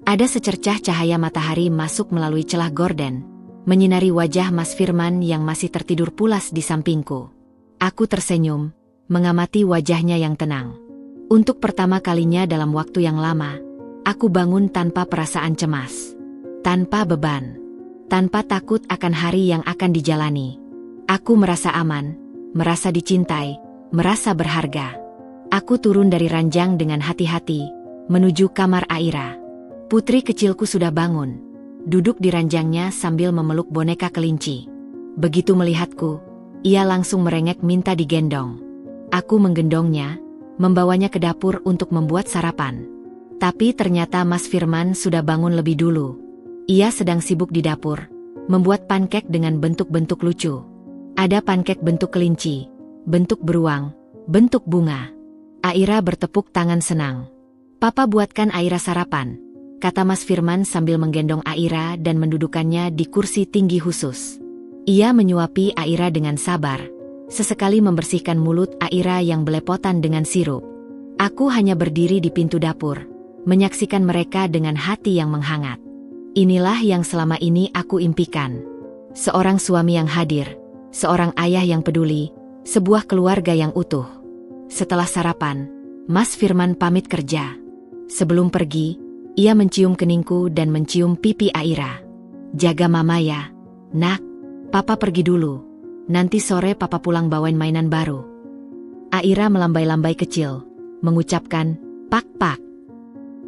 Ada secercah cahaya matahari masuk melalui celah gorden, menyinari wajah Mas Firman yang masih tertidur pulas di sampingku. Aku tersenyum, mengamati wajahnya yang tenang. Untuk pertama kalinya dalam waktu yang lama, aku bangun tanpa perasaan cemas. Tanpa beban. Tanpa takut akan hari yang akan dijalani. Aku merasa aman, merasa dicintai, merasa berharga. Aku turun dari ranjang dengan hati-hati, menuju kamar Aira. Putri kecilku sudah bangun, duduk di ranjangnya sambil memeluk boneka kelinci. Begitu melihatku, ia langsung merengek minta digendong. Aku menggendongnya, membawanya ke dapur untuk membuat sarapan. Tapi ternyata Mas Firman sudah bangun lebih dulu. Ia sedang sibuk di dapur, membuat pankek dengan bentuk-bentuk lucu. Ada pankek bentuk kelinci, bentuk beruang, bentuk bunga. Aira bertepuk tangan senang. Papa buatkan Aira sarapan, kata Mas Firman sambil menggendong Aira dan mendudukannya di kursi tinggi khusus. Ia menyuapi Aira dengan sabar, sesekali membersihkan mulut Aira yang belepotan dengan sirup. Aku hanya berdiri di pintu dapur, menyaksikan mereka dengan hati yang menghangat. Inilah yang selama ini aku impikan. Seorang suami yang hadir, seorang ayah yang peduli, sebuah keluarga yang utuh. Setelah sarapan, Mas Firman pamit kerja. Sebelum pergi, ia mencium keningku dan mencium pipi Aira. Jaga mama ya, nak. Papa pergi dulu. Nanti sore papa pulang bawain mainan baru. Aira melambai-lambai kecil, mengucapkan, pak-pak.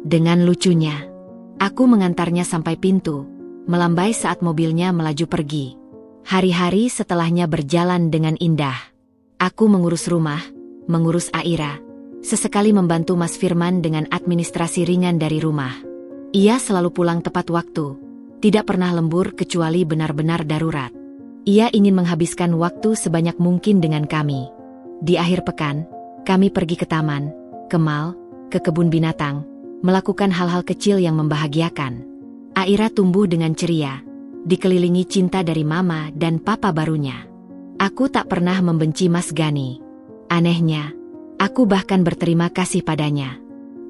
Dengan lucunya, aku mengantarnya sampai pintu, melambai saat mobilnya melaju pergi. Hari-hari setelahnya berjalan dengan indah. Aku mengurus rumah, mengurus Aira, sesekali membantu Mas Firman dengan administrasi ringan dari rumah. Ia selalu pulang tepat waktu, tidak pernah lembur kecuali benar-benar darurat. Ia ingin menghabiskan waktu sebanyak mungkin dengan kami. Di akhir pekan, kami pergi ke taman, ke mall, ke kebun binatang, melakukan hal-hal kecil yang membahagiakan. Aira tumbuh dengan ceria, dikelilingi cinta dari mama dan papa barunya. Aku tak pernah membenci Mas Gani. Anehnya, aku bahkan berterima kasih padanya.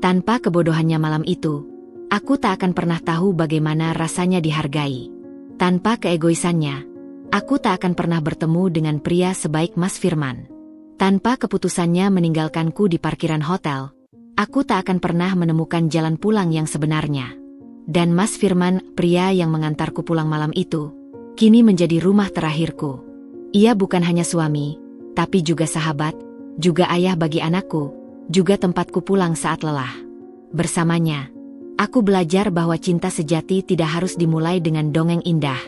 Tanpa kebodohannya malam itu, aku tak akan pernah tahu bagaimana rasanya dihargai. Tanpa keegoisannya, aku tak akan pernah bertemu dengan pria sebaik Mas Firman. Tanpa keputusannya meninggalkanku di parkiran hotel, aku tak akan pernah menemukan jalan pulang yang sebenarnya. Dan Mas Firman, pria yang mengantarku pulang malam itu, kini menjadi rumah terakhirku. Ia bukan hanya suami, tapi juga sahabat, juga ayah bagi anakku, juga tempatku pulang saat lelah. Bersamanya, aku belajar bahwa cinta sejati tidak harus dimulai dengan dongeng indah.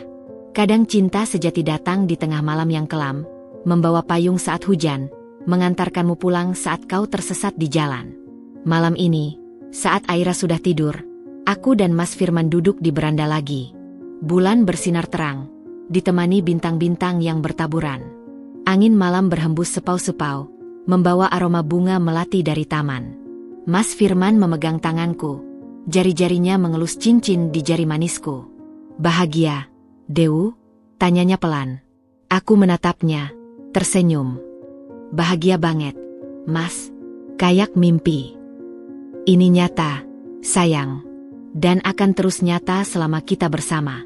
Kadang cinta sejati datang di tengah malam yang kelam, membawa payung saat hujan, mengantarkanmu pulang saat kau tersesat di jalan. Malam ini, saat Aira sudah tidur, aku dan Mas Firman duduk di beranda lagi. Bulan bersinar terang, ditemani bintang-bintang yang bertaburan. Angin malam berhembus sepau-sepau, membawa aroma bunga melati dari taman. Mas Firman memegang tanganku, jari-jarinya mengelus cincin di jari manisku. "Bahagia, Dewu?" tanyanya pelan. Aku menatapnya, tersenyum. "Bahagia banget, Mas. Kayak mimpi. Ini nyata, sayang. Dan akan terus nyata selama kita bersama."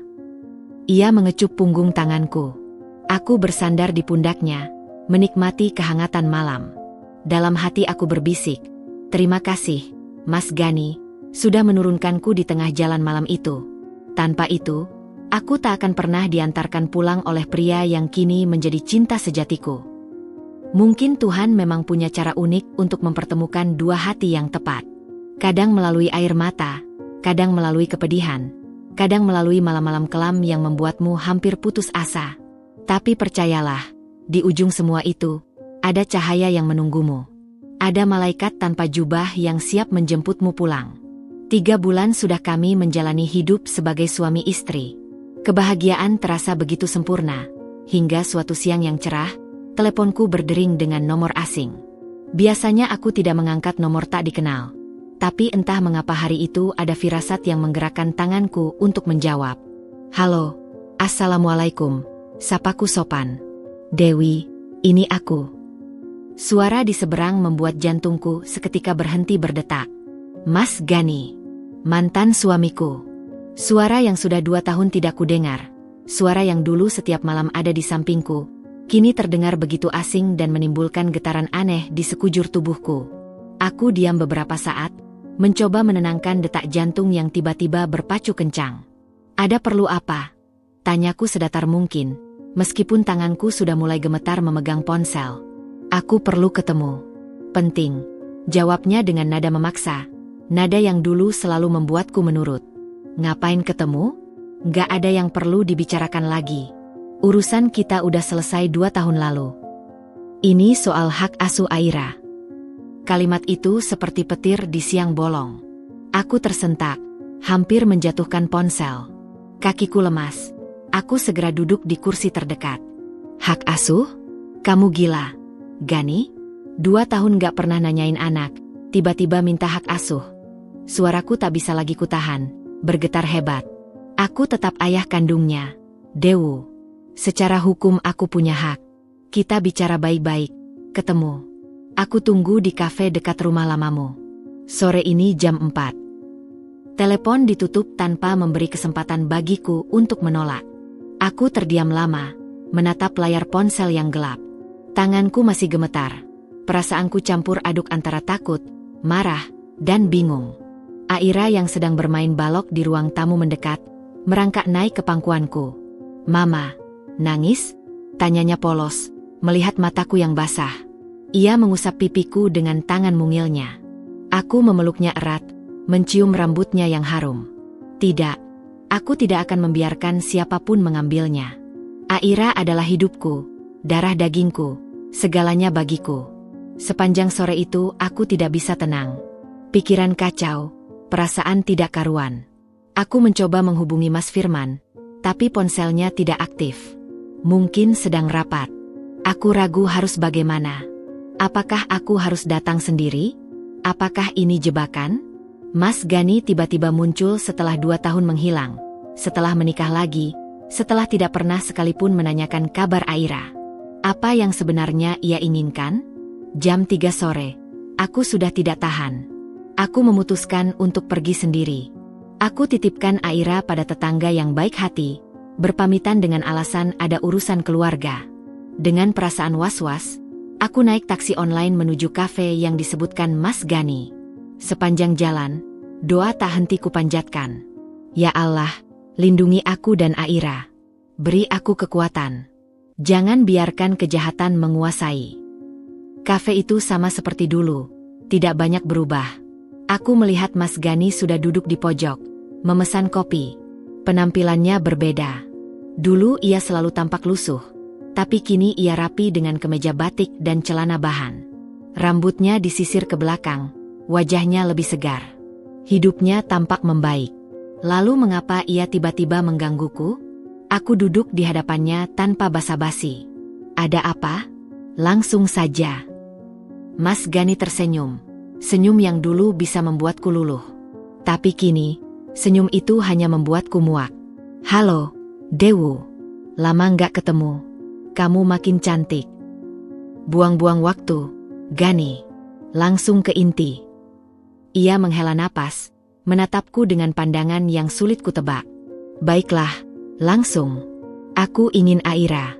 Ia mengecup punggung tanganku. Aku bersandar di pundaknya, menikmati kehangatan malam. Dalam hati aku berbisik, "Terima kasih, Mas Gani, sudah menurunkanku di tengah jalan malam itu. Tanpa itu, aku tak akan pernah diantarkan pulang oleh pria yang kini menjadi cinta sejatiku." Mungkin Tuhan memang punya cara unik untuk mempertemukan dua hati yang tepat. Kadang melalui air mata, kadang melalui kepedihan, kadang melalui malam-malam kelam yang membuatmu hampir putus asa. Tapi percayalah, di ujung semua itu, ada cahaya yang menunggumu. Ada malaikat tanpa jubah yang siap menjemputmu pulang. 3 bulan sudah kami menjalani hidup sebagai suami istri. Kebahagiaan terasa begitu sempurna, hingga suatu siang yang cerah, teleponku berdering dengan nomor asing. Biasanya aku tidak mengangkat nomor tak dikenal. Tapi entah mengapa hari itu ada firasat yang menggerakkan tanganku untuk menjawab. "Halo, Assalamualaikum," sapaku sopan. "Dewi, ini aku." Suara di seberang membuat jantungku seketika berhenti berdetak. Mas Gani, mantan suamiku. Suara yang sudah 2 tahun tidak kudengar. Suara yang dulu setiap malam ada di sampingku, kini terdengar begitu asing dan menimbulkan getaran aneh di sekujur tubuhku. Aku diam beberapa saat, mencoba menenangkan detak jantung yang tiba-tiba berpacu kencang. "Ada perlu apa?" tanyaku sedatar mungkin, meskipun tanganku sudah mulai gemetar memegang ponsel. "Aku perlu ketemu." "Penting," jawabnya dengan nada memaksa, nada yang dulu selalu membuatku menurut. "Ngapain ketemu? Gak ada yang perlu dibicarakan lagi. Urusan kita udah selesai 2 tahun lalu. Ini soal hak asuh Aira." Kalimat itu seperti petir di siang bolong. Aku tersentak, hampir menjatuhkan ponsel. Kakiku lemas. Aku segera duduk di kursi terdekat. "Hak asuh? Kamu gila, Gani? 2 tahun gak pernah nanyain anak, tiba-tiba minta hak asuh." Suaraku tak bisa lagi kutahan, bergetar hebat. "Aku tetap ayah kandungnya, Dewu. Secara hukum aku punya hak. Kita bicara baik-baik, ketemu. Aku tunggu di kafe dekat rumah lamamu. Sore ini jam 4. Telepon ditutup tanpa memberi kesempatan bagiku untuk menolak. Aku terdiam lama, menatap layar ponsel yang gelap. Tanganku masih gemetar. Perasaanku campur aduk antara takut, marah, dan bingung. Aira yang sedang bermain balok di ruang tamu mendekat, merangkak naik ke pangkuanku. "Mama, nangis?" tanyanya polos, melihat mataku yang basah. Ia mengusap pipiku dengan tangan mungilnya. Aku memeluknya erat, mencium rambutnya yang harum. "Tidak, aku tidak akan membiarkan siapapun mengambilnya. Aira adalah hidupku, darah dagingku, segalanya bagiku. Sepanjang sore itu aku tidak bisa tenang. Pikiran kacau, perasaan tidak karuan. Aku mencoba menghubungi Mas Firman, tapi ponselnya tidak aktif. Mungkin sedang rapat. Aku ragu harus bagaimana. Apakah aku harus datang sendiri? Apakah ini jebakan? Mas Gani tiba-tiba muncul setelah 2 tahun menghilang. Setelah menikah lagi, setelah tidak pernah sekalipun menanyakan kabar Aira. Apa yang sebenarnya ia inginkan? Jam 3 sore. Aku sudah tidak tahan. Aku memutuskan untuk pergi sendiri. Aku titipkan Aira pada tetangga yang baik hati, berpamitan dengan alasan ada urusan keluarga. Dengan perasaan was-was, aku naik taksi online menuju kafe yang disebutkan Mas Gani. Sepanjang jalan, doa tak henti kupanjatkan. Ya Allah, lindungi aku dan Aira. Beri aku kekuatan. Jangan biarkan kejahatan menguasai. Kafe itu sama seperti dulu, tidak banyak berubah. Aku melihat Mas Gani sudah duduk di pojok, memesan kopi. Penampilannya berbeda. Dulu ia selalu tampak lusuh, tapi kini ia rapi dengan kemeja batik dan celana bahan. Rambutnya disisir ke belakang, wajahnya lebih segar. Hidupnya tampak membaik. Lalu mengapa ia tiba-tiba menggangguku? Aku duduk di hadapannya tanpa basa-basi. Ada apa? Langsung saja. Mas Gani tersenyum. Senyum yang dulu bisa membuatku luluh. Tapi kini, senyum itu hanya membuatku muak. Halo, Dewu. Lama nggak ketemu. Kamu makin cantik. Buang-buang waktu, Gani. Langsung ke inti. Ia menghela napas, menatapku dengan pandangan yang sulit kutebak. Baiklah, langsung. Aku ingin Aira.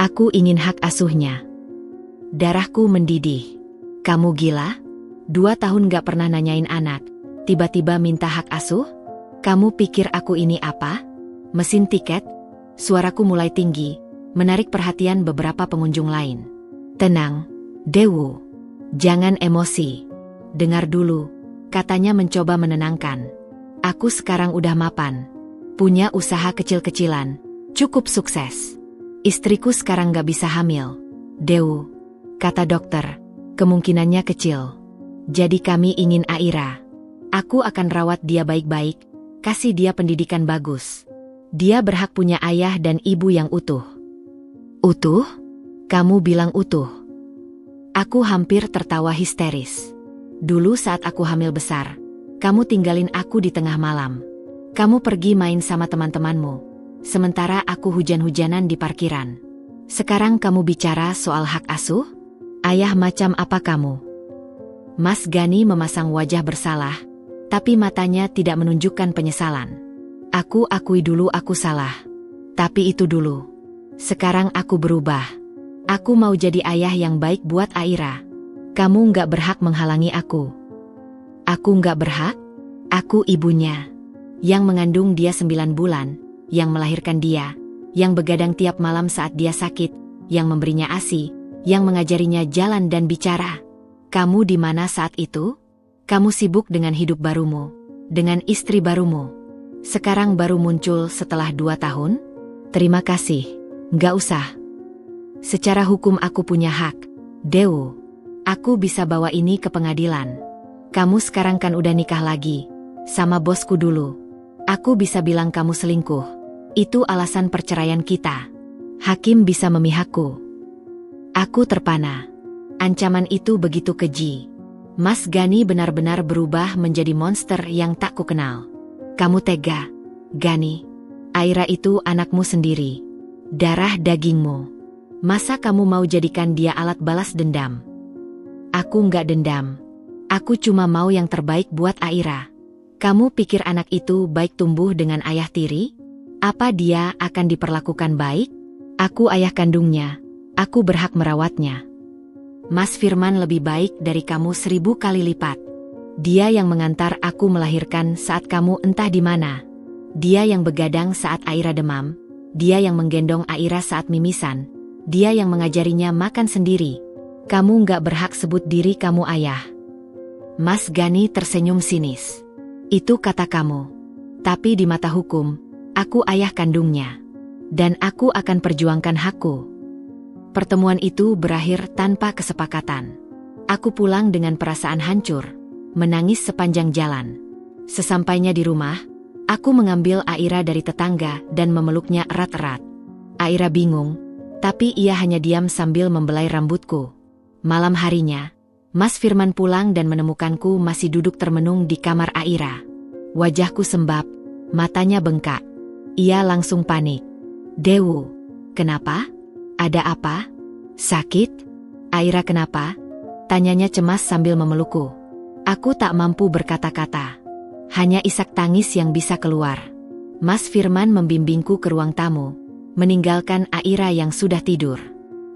Aku ingin hak asuhnya. Darahku mendidih. Kamu gila? 2 tahun gak pernah nanyain anak, tiba-tiba minta hak asuh? Kamu pikir aku ini apa? Mesin tiket? Suaraku mulai tinggi, menarik perhatian beberapa pengunjung lain. Tenang, Dewu. Jangan emosi. Dengar dulu, katanya mencoba menenangkan. Aku sekarang udah mapan. Punya usaha kecil-kecilan, cukup sukses. Istriku sekarang gak bisa hamil. Dewu, kata dokter, kemungkinannya kecil. Jadi kami ingin Aira. Aku akan rawat dia baik-baik, kasih dia pendidikan bagus. Dia berhak punya ayah dan ibu yang utuh. Utuh? Kamu bilang utuh? Aku hampir tertawa histeris. Dulu saat aku hamil besar, kamu tinggalin aku di tengah malam. Kamu pergi main sama teman-temanmu, sementara aku hujan-hujanan di parkiran. Sekarang kamu bicara soal hak asuh? Ayah macam apa kamu? Mas Gani memasang wajah bersalah, tapi matanya tidak menunjukkan penyesalan. Aku akui dulu aku salah. Tapi itu dulu. Sekarang aku berubah. Aku mau jadi ayah yang baik buat Aira. Kamu nggak berhak menghalangi aku. Aku nggak berhak? Aku ibunya. Yang mengandung dia 9 bulan, yang melahirkan dia, yang begadang tiap malam saat dia sakit, yang memberinya ASI, yang mengajarinya jalan dan bicara. Kamu di mana saat itu? Kamu sibuk dengan hidup barumu, dengan istri barumu. Sekarang baru muncul setelah 2 tahun? Terima kasih, nggak usah. Secara hukum aku punya hak, Dewu. Aku bisa bawa ini ke pengadilan. Kamu sekarang kan udah nikah lagi, sama bosku dulu. Aku bisa bilang kamu selingkuh. Itu alasan perceraian kita. Hakim bisa memihakku. Aku terpana. Ancaman itu begitu keji. Mas Gani benar-benar berubah menjadi monster yang tak kukenal. Kamu tega, Gani. Aira itu anakmu sendiri. Darah dagingmu. Masa kamu mau jadikan dia alat balas dendam? Aku nggak dendam. Aku cuma mau yang terbaik buat Aira. Kamu pikir anak itu baik tumbuh dengan ayah tiri? Apa dia akan diperlakukan baik? Aku ayah kandungnya. Aku berhak merawatnya. Mas Firman lebih baik dari kamu 1000 kali lipat. Dia yang mengantar aku melahirkan saat kamu entah di mana. Dia yang begadang saat Aira demam. Dia yang menggendong Aira saat mimisan. Dia yang mengajarinya makan sendiri. Kamu nggak berhak sebut diri kamu ayah. Mas Gani tersenyum sinis. Itu kata kamu. Tapi di mata hukum, aku ayah kandungnya. Dan aku akan perjuangkan hakku. Pertemuan itu berakhir tanpa kesepakatan. Aku pulang dengan perasaan hancur, menangis sepanjang jalan. Sesampainya di rumah, aku mengambil Aira dari tetangga dan memeluknya erat-erat. Aira bingung, tapi ia hanya diam sambil membelai rambutku. Malam harinya, Mas Firman pulang dan menemukanku masih duduk termenung di kamar Aira. Wajahku sembab, matanya bengkak. Ia langsung panik. "Dewu, kenapa? Ada apa? Sakit?" "Aira kenapa?" tanyanya cemas sambil memelukku. Aku tak mampu berkata-kata. Hanya isak tangis yang bisa keluar. Mas Firman membimbingku ke ruang tamu, meninggalkan Aira yang sudah tidur.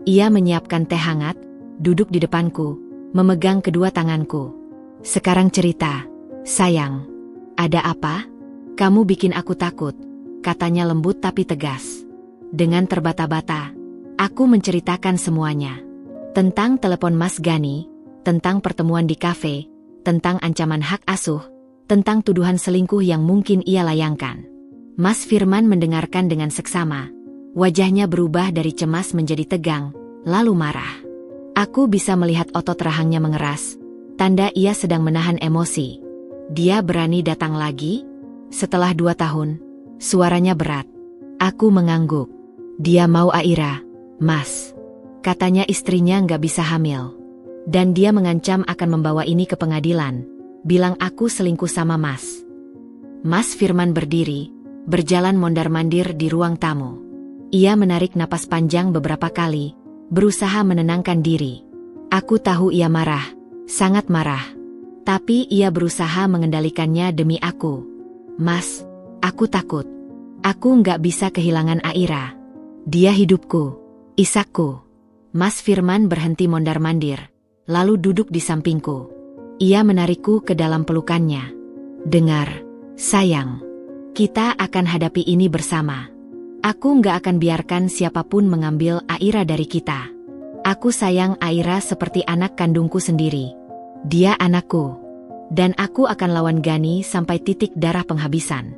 Ia menyiapkan teh hangat, duduk di depanku, memegang kedua tanganku. "Sekarang cerita, sayang. Ada apa? Kamu bikin aku takut," katanya lembut tapi tegas. Dengan terbata-bata, aku menceritakan semuanya. Tentang telepon Mas Gani, tentang pertemuan di kafe, tentang ancaman hak asuh, tentang tuduhan selingkuh yang mungkin ia layangkan. Mas Firman mendengarkan dengan seksama. Wajahnya berubah dari cemas menjadi tegang, lalu marah. Aku bisa melihat otot rahangnya mengeras, tanda ia sedang menahan emosi. "Dia berani datang lagi?" Setelah 2 tahun, suaranya berat. Aku mengangguk. "Dia mau Aira, Mas. Katanya istrinya nggak bisa hamil. Dan dia mengancam akan membawa ini ke pengadilan. Bilang aku selingkuh sama Mas." Mas Firman berdiri, berjalan mondar-mandir di ruang tamu. Ia menarik napas panjang beberapa kali, berusaha menenangkan diri. Aku tahu ia marah, sangat marah. Tapi ia berusaha mengendalikannya demi aku. "Mas, aku takut. Aku nggak bisa kehilangan Aira. Dia hidupku, isakku." Mas Firman berhenti mondar-mandir, lalu duduk di sampingku. Ia menarikku ke dalam pelukannya. "Dengar, sayang. Kita akan hadapi ini bersama. Aku nggak akan biarkan siapapun mengambil Aira dari kita. Aku sayang Aira seperti anak kandungku sendiri. Dia anakku. Dan aku akan lawan Gani sampai titik darah penghabisan.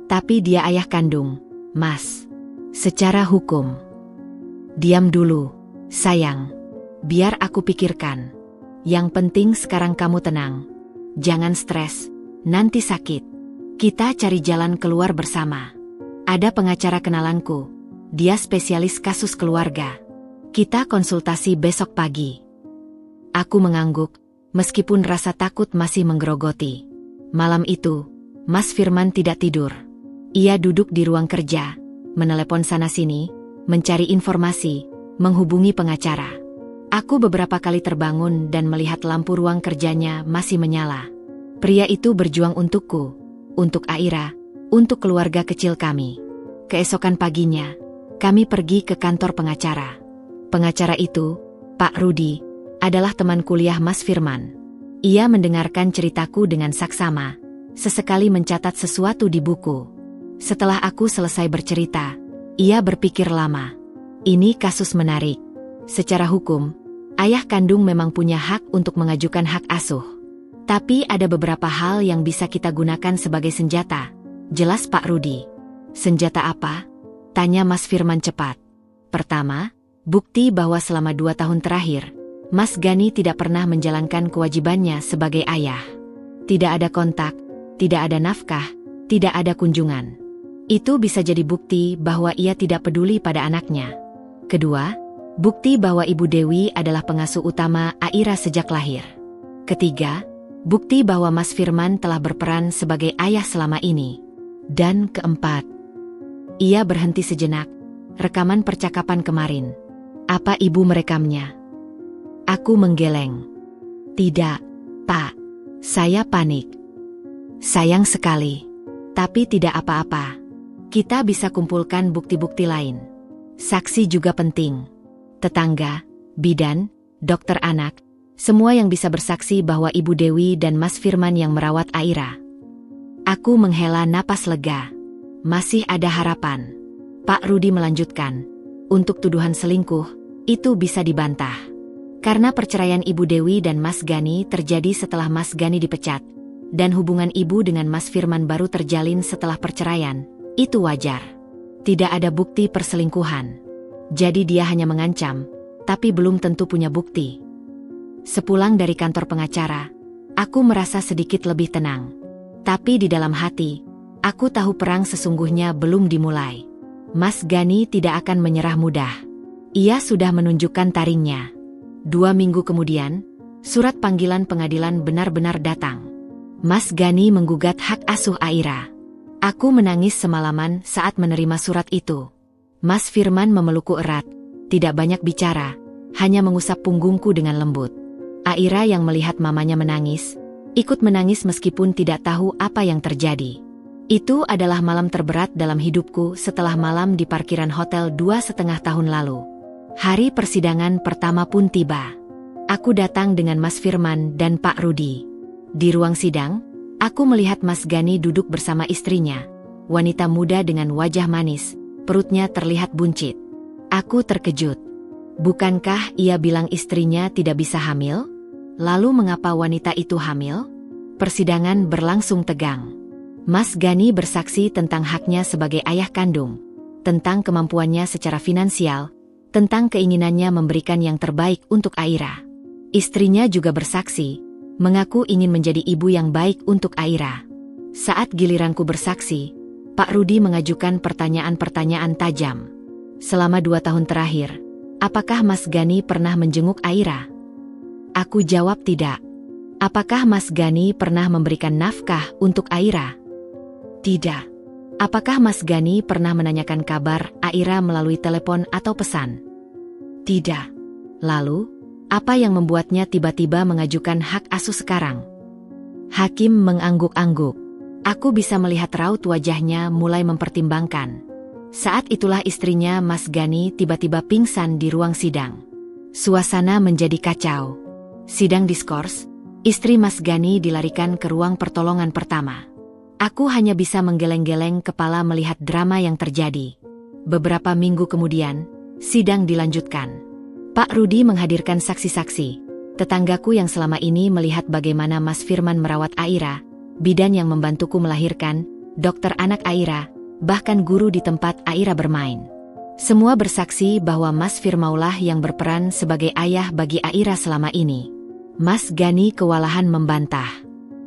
Tapi dia ayah kandung, Mas. Secara hukum." "Diam dulu, sayang. Biar aku pikirkan. Yang penting sekarang kamu tenang. Jangan stres, nanti sakit. Kita cari jalan keluar bersama. Ada pengacara kenalanku. Dia spesialis kasus keluarga. Kita konsultasi besok pagi." Aku mengangguk, meskipun rasa takut masih menggerogoti. Malam itu, Mas Firman tidak tidur. Ia duduk di ruang kerja, menelepon sana-sini, mencari informasi, menghubungi pengacara. Aku beberapa kali terbangun dan melihat lampu ruang kerjanya masih menyala. Pria itu berjuang untukku, untuk Aira, untuk keluarga kecil kami. Keesokan paginya, kami pergi ke kantor pengacara. Pengacara itu, Pak Rudi, adalah teman kuliah Mas Firman. Ia mendengarkan ceritaku dengan saksama, sesekali mencatat sesuatu di buku. Setelah aku selesai bercerita, ia berpikir lama. Ini kasus menarik. Secara hukum, ayah kandung memang punya hak untuk mengajukan hak asuh. Tapi ada beberapa hal yang bisa kita gunakan sebagai senjata, jelas Pak Rudi. "Senjata apa?" tanya Mas Firman cepat. "Pertama, bukti bahwa selama 2 tahun terakhir, Mas Gani tidak pernah menjalankan kewajibannya sebagai ayah. Tidak ada kontak, tidak ada nafkah, tidak ada kunjungan. Itu bisa jadi bukti bahwa ia tidak peduli pada anaknya. Kedua, bukti bahwa Ibu Dewi adalah pengasuh utama Aira sejak lahir. Ketiga, bukti bahwa Mas Firman telah berperan sebagai ayah selama ini. Dan keempat." Ia berhenti sejenak. "Rekaman percakapan kemarin. Apa ibu merekamnya?" Aku menggeleng. "Tidak, Pak. Saya panik." "Sayang sekali. Tapi tidak apa-apa. Kita bisa kumpulkan bukti-bukti lain. Saksi juga penting. Tetangga, bidan, dokter anak, semua yang bisa bersaksi bahwa Ibu Dewi dan Mas Firman yang merawat Aira." Aku menghela napas lega. Masih ada harapan. Pak Rudi melanjutkan. "Untuk tuduhan selingkuh, itu bisa dibantah. Karena perceraian Ibu Dewi dan Mas Gani terjadi setelah Mas Gani dipecat, dan hubungan ibu dengan Mas Firman baru terjalin setelah perceraian, itu wajar. Tidak ada bukti perselingkuhan. Jadi dia hanya mengancam, tapi belum tentu punya bukti." Sepulang dari kantor pengacara, aku merasa sedikit lebih tenang. Tapi di dalam hati, aku tahu perang sesungguhnya belum dimulai. Mas Gani tidak akan menyerah mudah. Ia sudah menunjukkan taringnya. 2 minggu kemudian, surat panggilan pengadilan benar-benar datang. Mas Gani menggugat hak asuh Aira. Aku menangis semalaman saat menerima surat itu. Mas Firman memelukku erat, tidak banyak bicara, hanya mengusap punggungku dengan lembut. Aira yang melihat mamanya menangis, ikut menangis meskipun tidak tahu apa yang terjadi. Itu adalah malam terberat dalam hidupku setelah malam di parkiran hotel 2,5 tahun lalu. Hari persidangan pertama pun tiba. Aku datang dengan Mas Firman dan Pak Rudi. Di ruang sidang, aku melihat Mas Gani duduk bersama istrinya, wanita muda dengan wajah manis, perutnya terlihat buncit. Aku terkejut. Bukankah ia bilang istrinya tidak bisa hamil? Lalu mengapa wanita itu hamil? Persidangan berlangsung tegang. Mas Gani bersaksi tentang haknya sebagai ayah kandung, tentang kemampuannya secara finansial, tentang keinginannya memberikan yang terbaik untuk Aira. Istrinya juga bersaksi, mengaku ingin menjadi ibu yang baik untuk Aira. Saat giliranku bersaksi, Pak Rudi mengajukan pertanyaan-pertanyaan tajam. Selama 2 tahun terakhir, apakah Mas Gani pernah menjenguk Aira? Aku jawab tidak. Apakah Mas Gani pernah memberikan nafkah untuk Aira? Tidak. Apakah Mas Gani pernah menanyakan kabar Aira melalui telepon atau pesan? Tidak. Lalu, apa yang membuatnya tiba-tiba mengajukan hak asuh sekarang? Hakim mengangguk-angguk. Aku bisa melihat raut wajahnya mulai mempertimbangkan. Saat itulah istrinya Mas Gani tiba-tiba pingsan di ruang sidang. Suasana menjadi kacau. Sidang diskors, istri Mas Gani dilarikan ke ruang pertolongan pertama. Aku hanya bisa menggeleng-geleng kepala melihat drama yang terjadi. Beberapa minggu kemudian, sidang dilanjutkan. Pak Rudi menghadirkan saksi-saksi. Tetanggaku yang selama ini melihat bagaimana Mas Firman merawat Aira, bidan yang membantuku melahirkan, dokter anak Aira, bahkan guru di tempat Aira bermain. Semua bersaksi bahwa Mas Firmaulah yang berperan sebagai ayah bagi Aira selama ini. Mas Gani kewalahan membantah.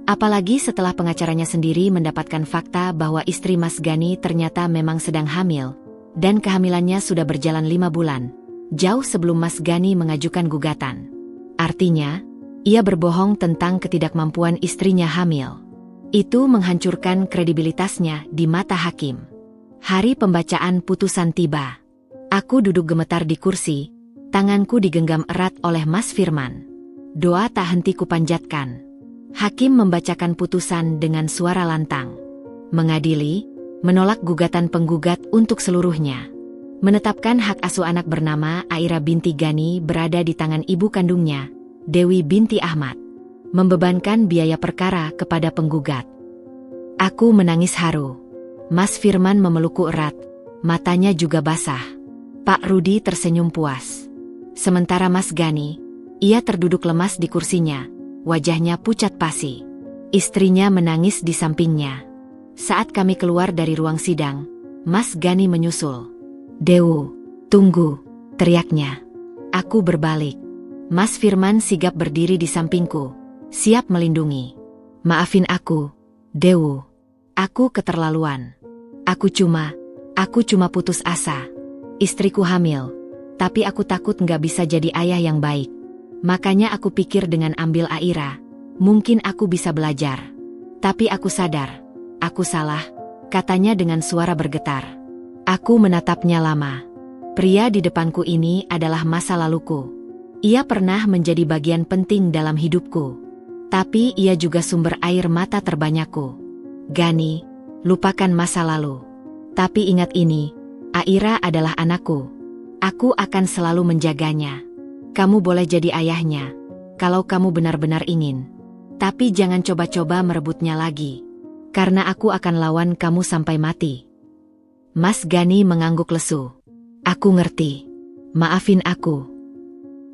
Apalagi setelah pengacaranya sendiri mendapatkan fakta bahwa istri Mas Gani ternyata memang sedang hamil, dan kehamilannya sudah berjalan 5 bulan, jauh sebelum Mas Gani mengajukan gugatan. Artinya, ia berbohong tentang ketidakmampuan istrinya hamil. Itu menghancurkan kredibilitasnya di mata hakim. Hari pembacaan putusan tiba. Aku duduk gemetar di kursi, tanganku digenggam erat oleh Mas Firman. Doa tak henti kupanjatkan. Hakim membacakan putusan dengan suara lantang. Mengadili, menolak gugatan penggugat untuk seluruhnya. Menetapkan hak asuh anak bernama Aira binti Gani berada di tangan ibu kandungnya, Dewi binti Ahmad. Membebankan biaya perkara kepada penggugat. Aku menangis haru. Mas Firman memelukku erat, matanya juga basah. Pak Rudi tersenyum puas. Sementara Mas Gani, ia terduduk lemas di kursinya, wajahnya pucat pasi. Istrinya menangis di sampingnya. Saat kami keluar dari ruang sidang, Mas Gani menyusul. "Dewu, tunggu," teriaknya. Aku berbalik. Mas Firman sigap berdiri di sampingku, siap melindungi. "Maafin aku, Dewu. Aku keterlaluan. Aku cuma putus asa. Istriku hamil, tapi aku takut nggak bisa jadi ayah yang baik. Makanya aku pikir dengan ambil Aira, mungkin aku bisa belajar. Tapi aku sadar, aku salah," katanya dengan suara bergetar. Aku menatapnya lama. Pria di depanku ini adalah masa laluku. Ia pernah menjadi bagian penting dalam hidupku. Tapi ia juga sumber air mata terbanyakku. "Gani, lupakan masa lalu. Tapi ingat ini, Aira adalah anakku. Aku akan selalu menjaganya. Kamu boleh jadi ayahnya, kalau kamu benar-benar ingin. Tapi jangan coba-coba merebutnya lagi. Karena aku akan lawan kamu sampai mati." Mas Gani mengangguk lesu. "Aku ngerti. Maafin aku."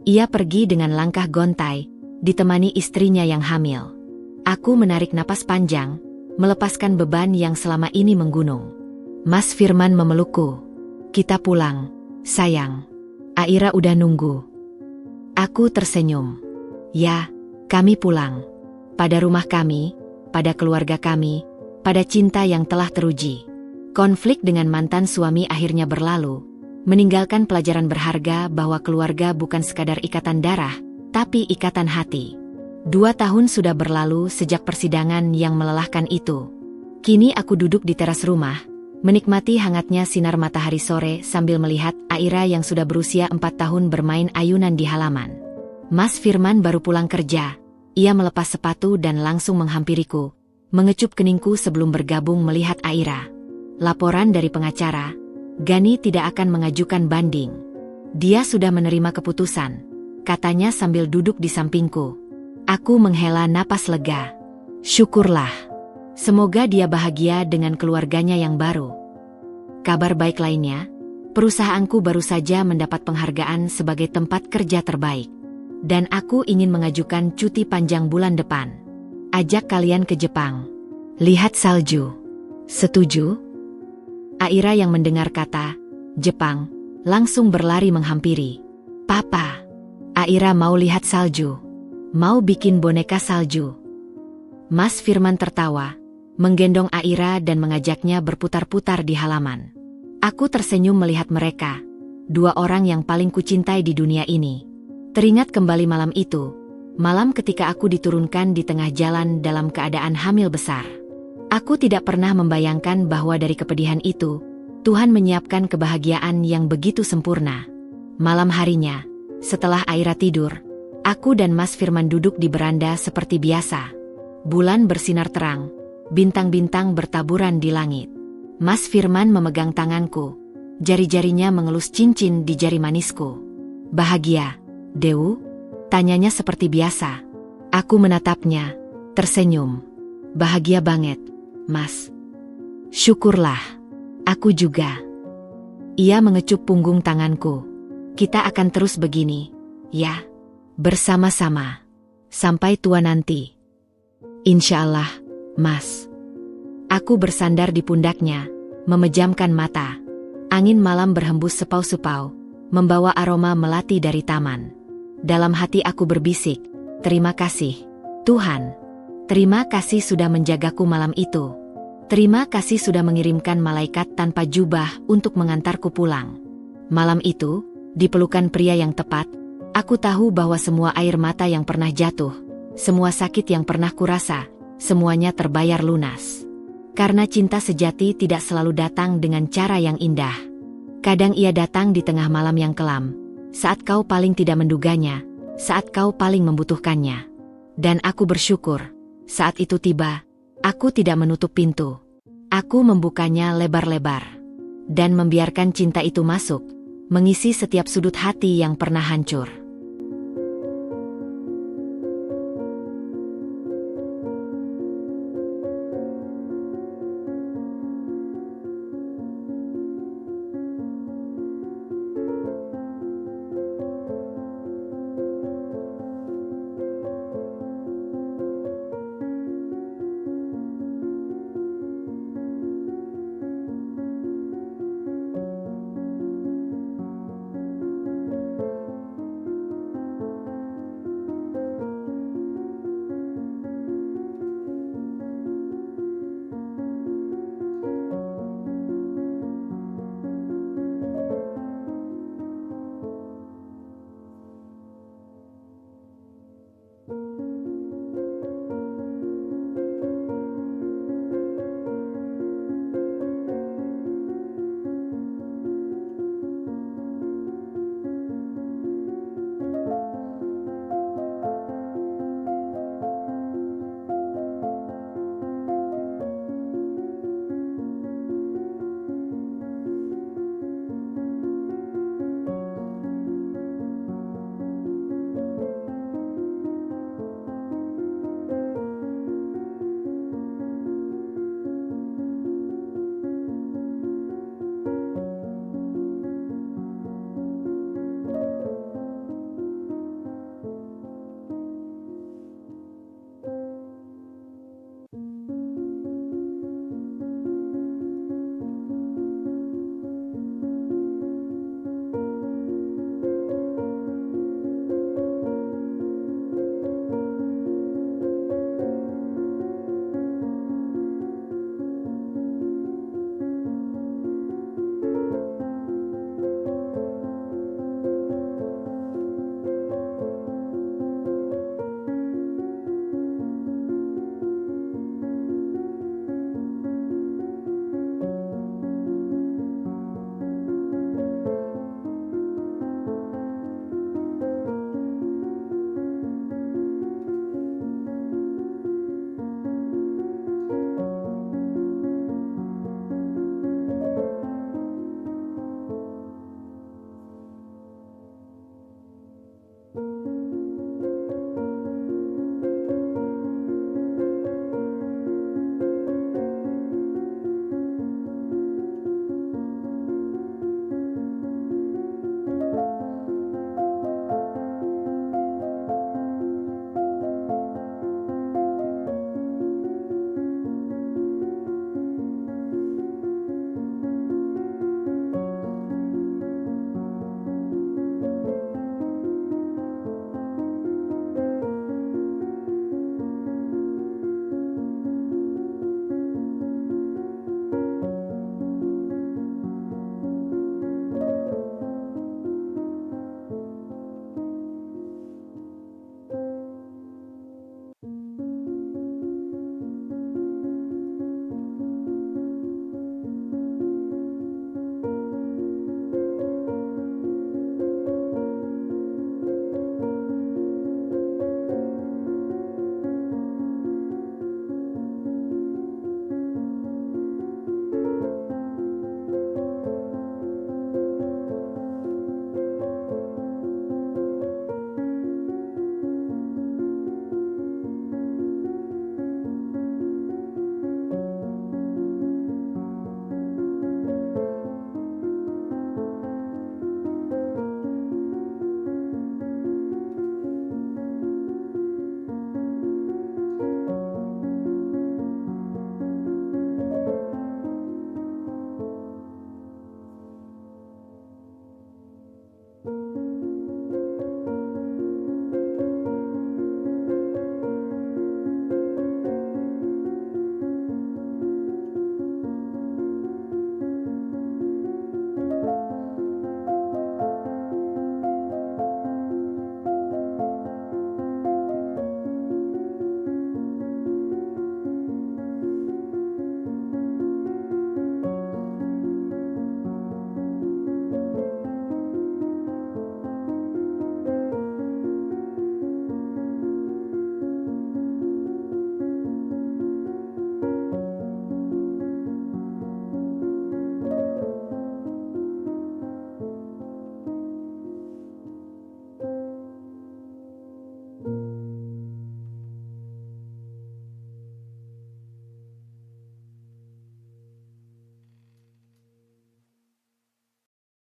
Ia pergi dengan langkah gontai, ditemani istrinya yang hamil. Aku menarik napas panjang, melepaskan beban yang selama ini menggunung. Mas Firman memelukku. "Kita pulang, sayang. Aira udah nunggu." Aku tersenyum. Ya, kami pulang. Pada rumah kami, pada keluarga kami, pada cinta yang telah teruji. Konflik dengan mantan suami akhirnya berlalu, meninggalkan pelajaran berharga bahwa keluarga bukan sekadar ikatan darah, tapi ikatan hati. 2 tahun sudah berlalu sejak persidangan yang melelahkan itu. Kini aku duduk di teras rumah, menikmati hangatnya sinar matahari sore sambil melihat Aira yang sudah berusia 4 tahun bermain ayunan di halaman. Mas Firman baru pulang kerja. Ia melepas sepatu dan langsung menghampiriku, mengecup keningku sebelum bergabung melihat Aira. Laporan dari pengacara, Gani tidak akan mengajukan banding. Dia sudah menerima keputusan, katanya sambil duduk di sampingku. Aku menghela napas lega. Syukurlah. Semoga dia bahagia dengan keluarganya yang baru. Kabar baik lainnya, perusahaanku baru saja mendapat penghargaan sebagai tempat kerja terbaik. Dan aku ingin mengajukan cuti panjang bulan depan. Ajak kalian ke Jepang. Lihat salju. Setuju? Aira yang mendengar kata Jepang langsung berlari menghampiri. Papa, Aira mau lihat salju. Mau bikin boneka salju. Mas Firman tertawa, menggendong Aira dan mengajaknya berputar-putar di halaman. Aku tersenyum melihat mereka, 2 orang yang paling kucintai di dunia ini. Teringat kembali malam itu, malam ketika aku diturunkan di tengah jalan dalam keadaan hamil besar. Aku tidak pernah membayangkan bahwa dari kepedihan itu, Tuhan menyiapkan kebahagiaan yang begitu sempurna. Malam harinya, setelah Aira tidur, aku dan Mas Firman duduk di beranda seperti biasa. Bulan bersinar terang, bintang-bintang bertaburan di langit. Mas Firman memegang tanganku, jari-jarinya mengelus cincin di jari manisku. Bahagia, Dewu? Tanyanya seperti biasa. Aku menatapnya, tersenyum. Bahagia banget, Mas. Syukurlah. Aku juga. Ia mengecup punggung tanganku. Kita akan terus begini, ya? Bersama-sama. Sampai tua nanti. Insya Allah, Mas. Aku bersandar di pundaknya, memejamkan mata. Angin malam berhembus sepau-sepau, membawa aroma melati dari taman. Dalam hati aku berbisik, terima kasih, Tuhan. Terima kasih sudah menjagaku malam itu. Terima kasih sudah mengirimkan malaikat tanpa jubah untuk mengantarku pulang. Malam itu, di pelukan pria yang tepat, aku tahu bahwa semua air mata yang pernah jatuh, semua sakit yang pernah kurasa, semuanya terbayar lunas. Karena cinta sejati tidak selalu datang dengan cara yang indah. Kadang ia datang di tengah malam yang kelam, saat kau paling tidak menduganya, saat kau paling membutuhkannya. Dan aku bersyukur, saat itu tiba, aku tidak menutup pintu. Aku membukanya lebar-lebar. Dan membiarkan cinta itu masuk, mengisi setiap sudut hati yang pernah hancur.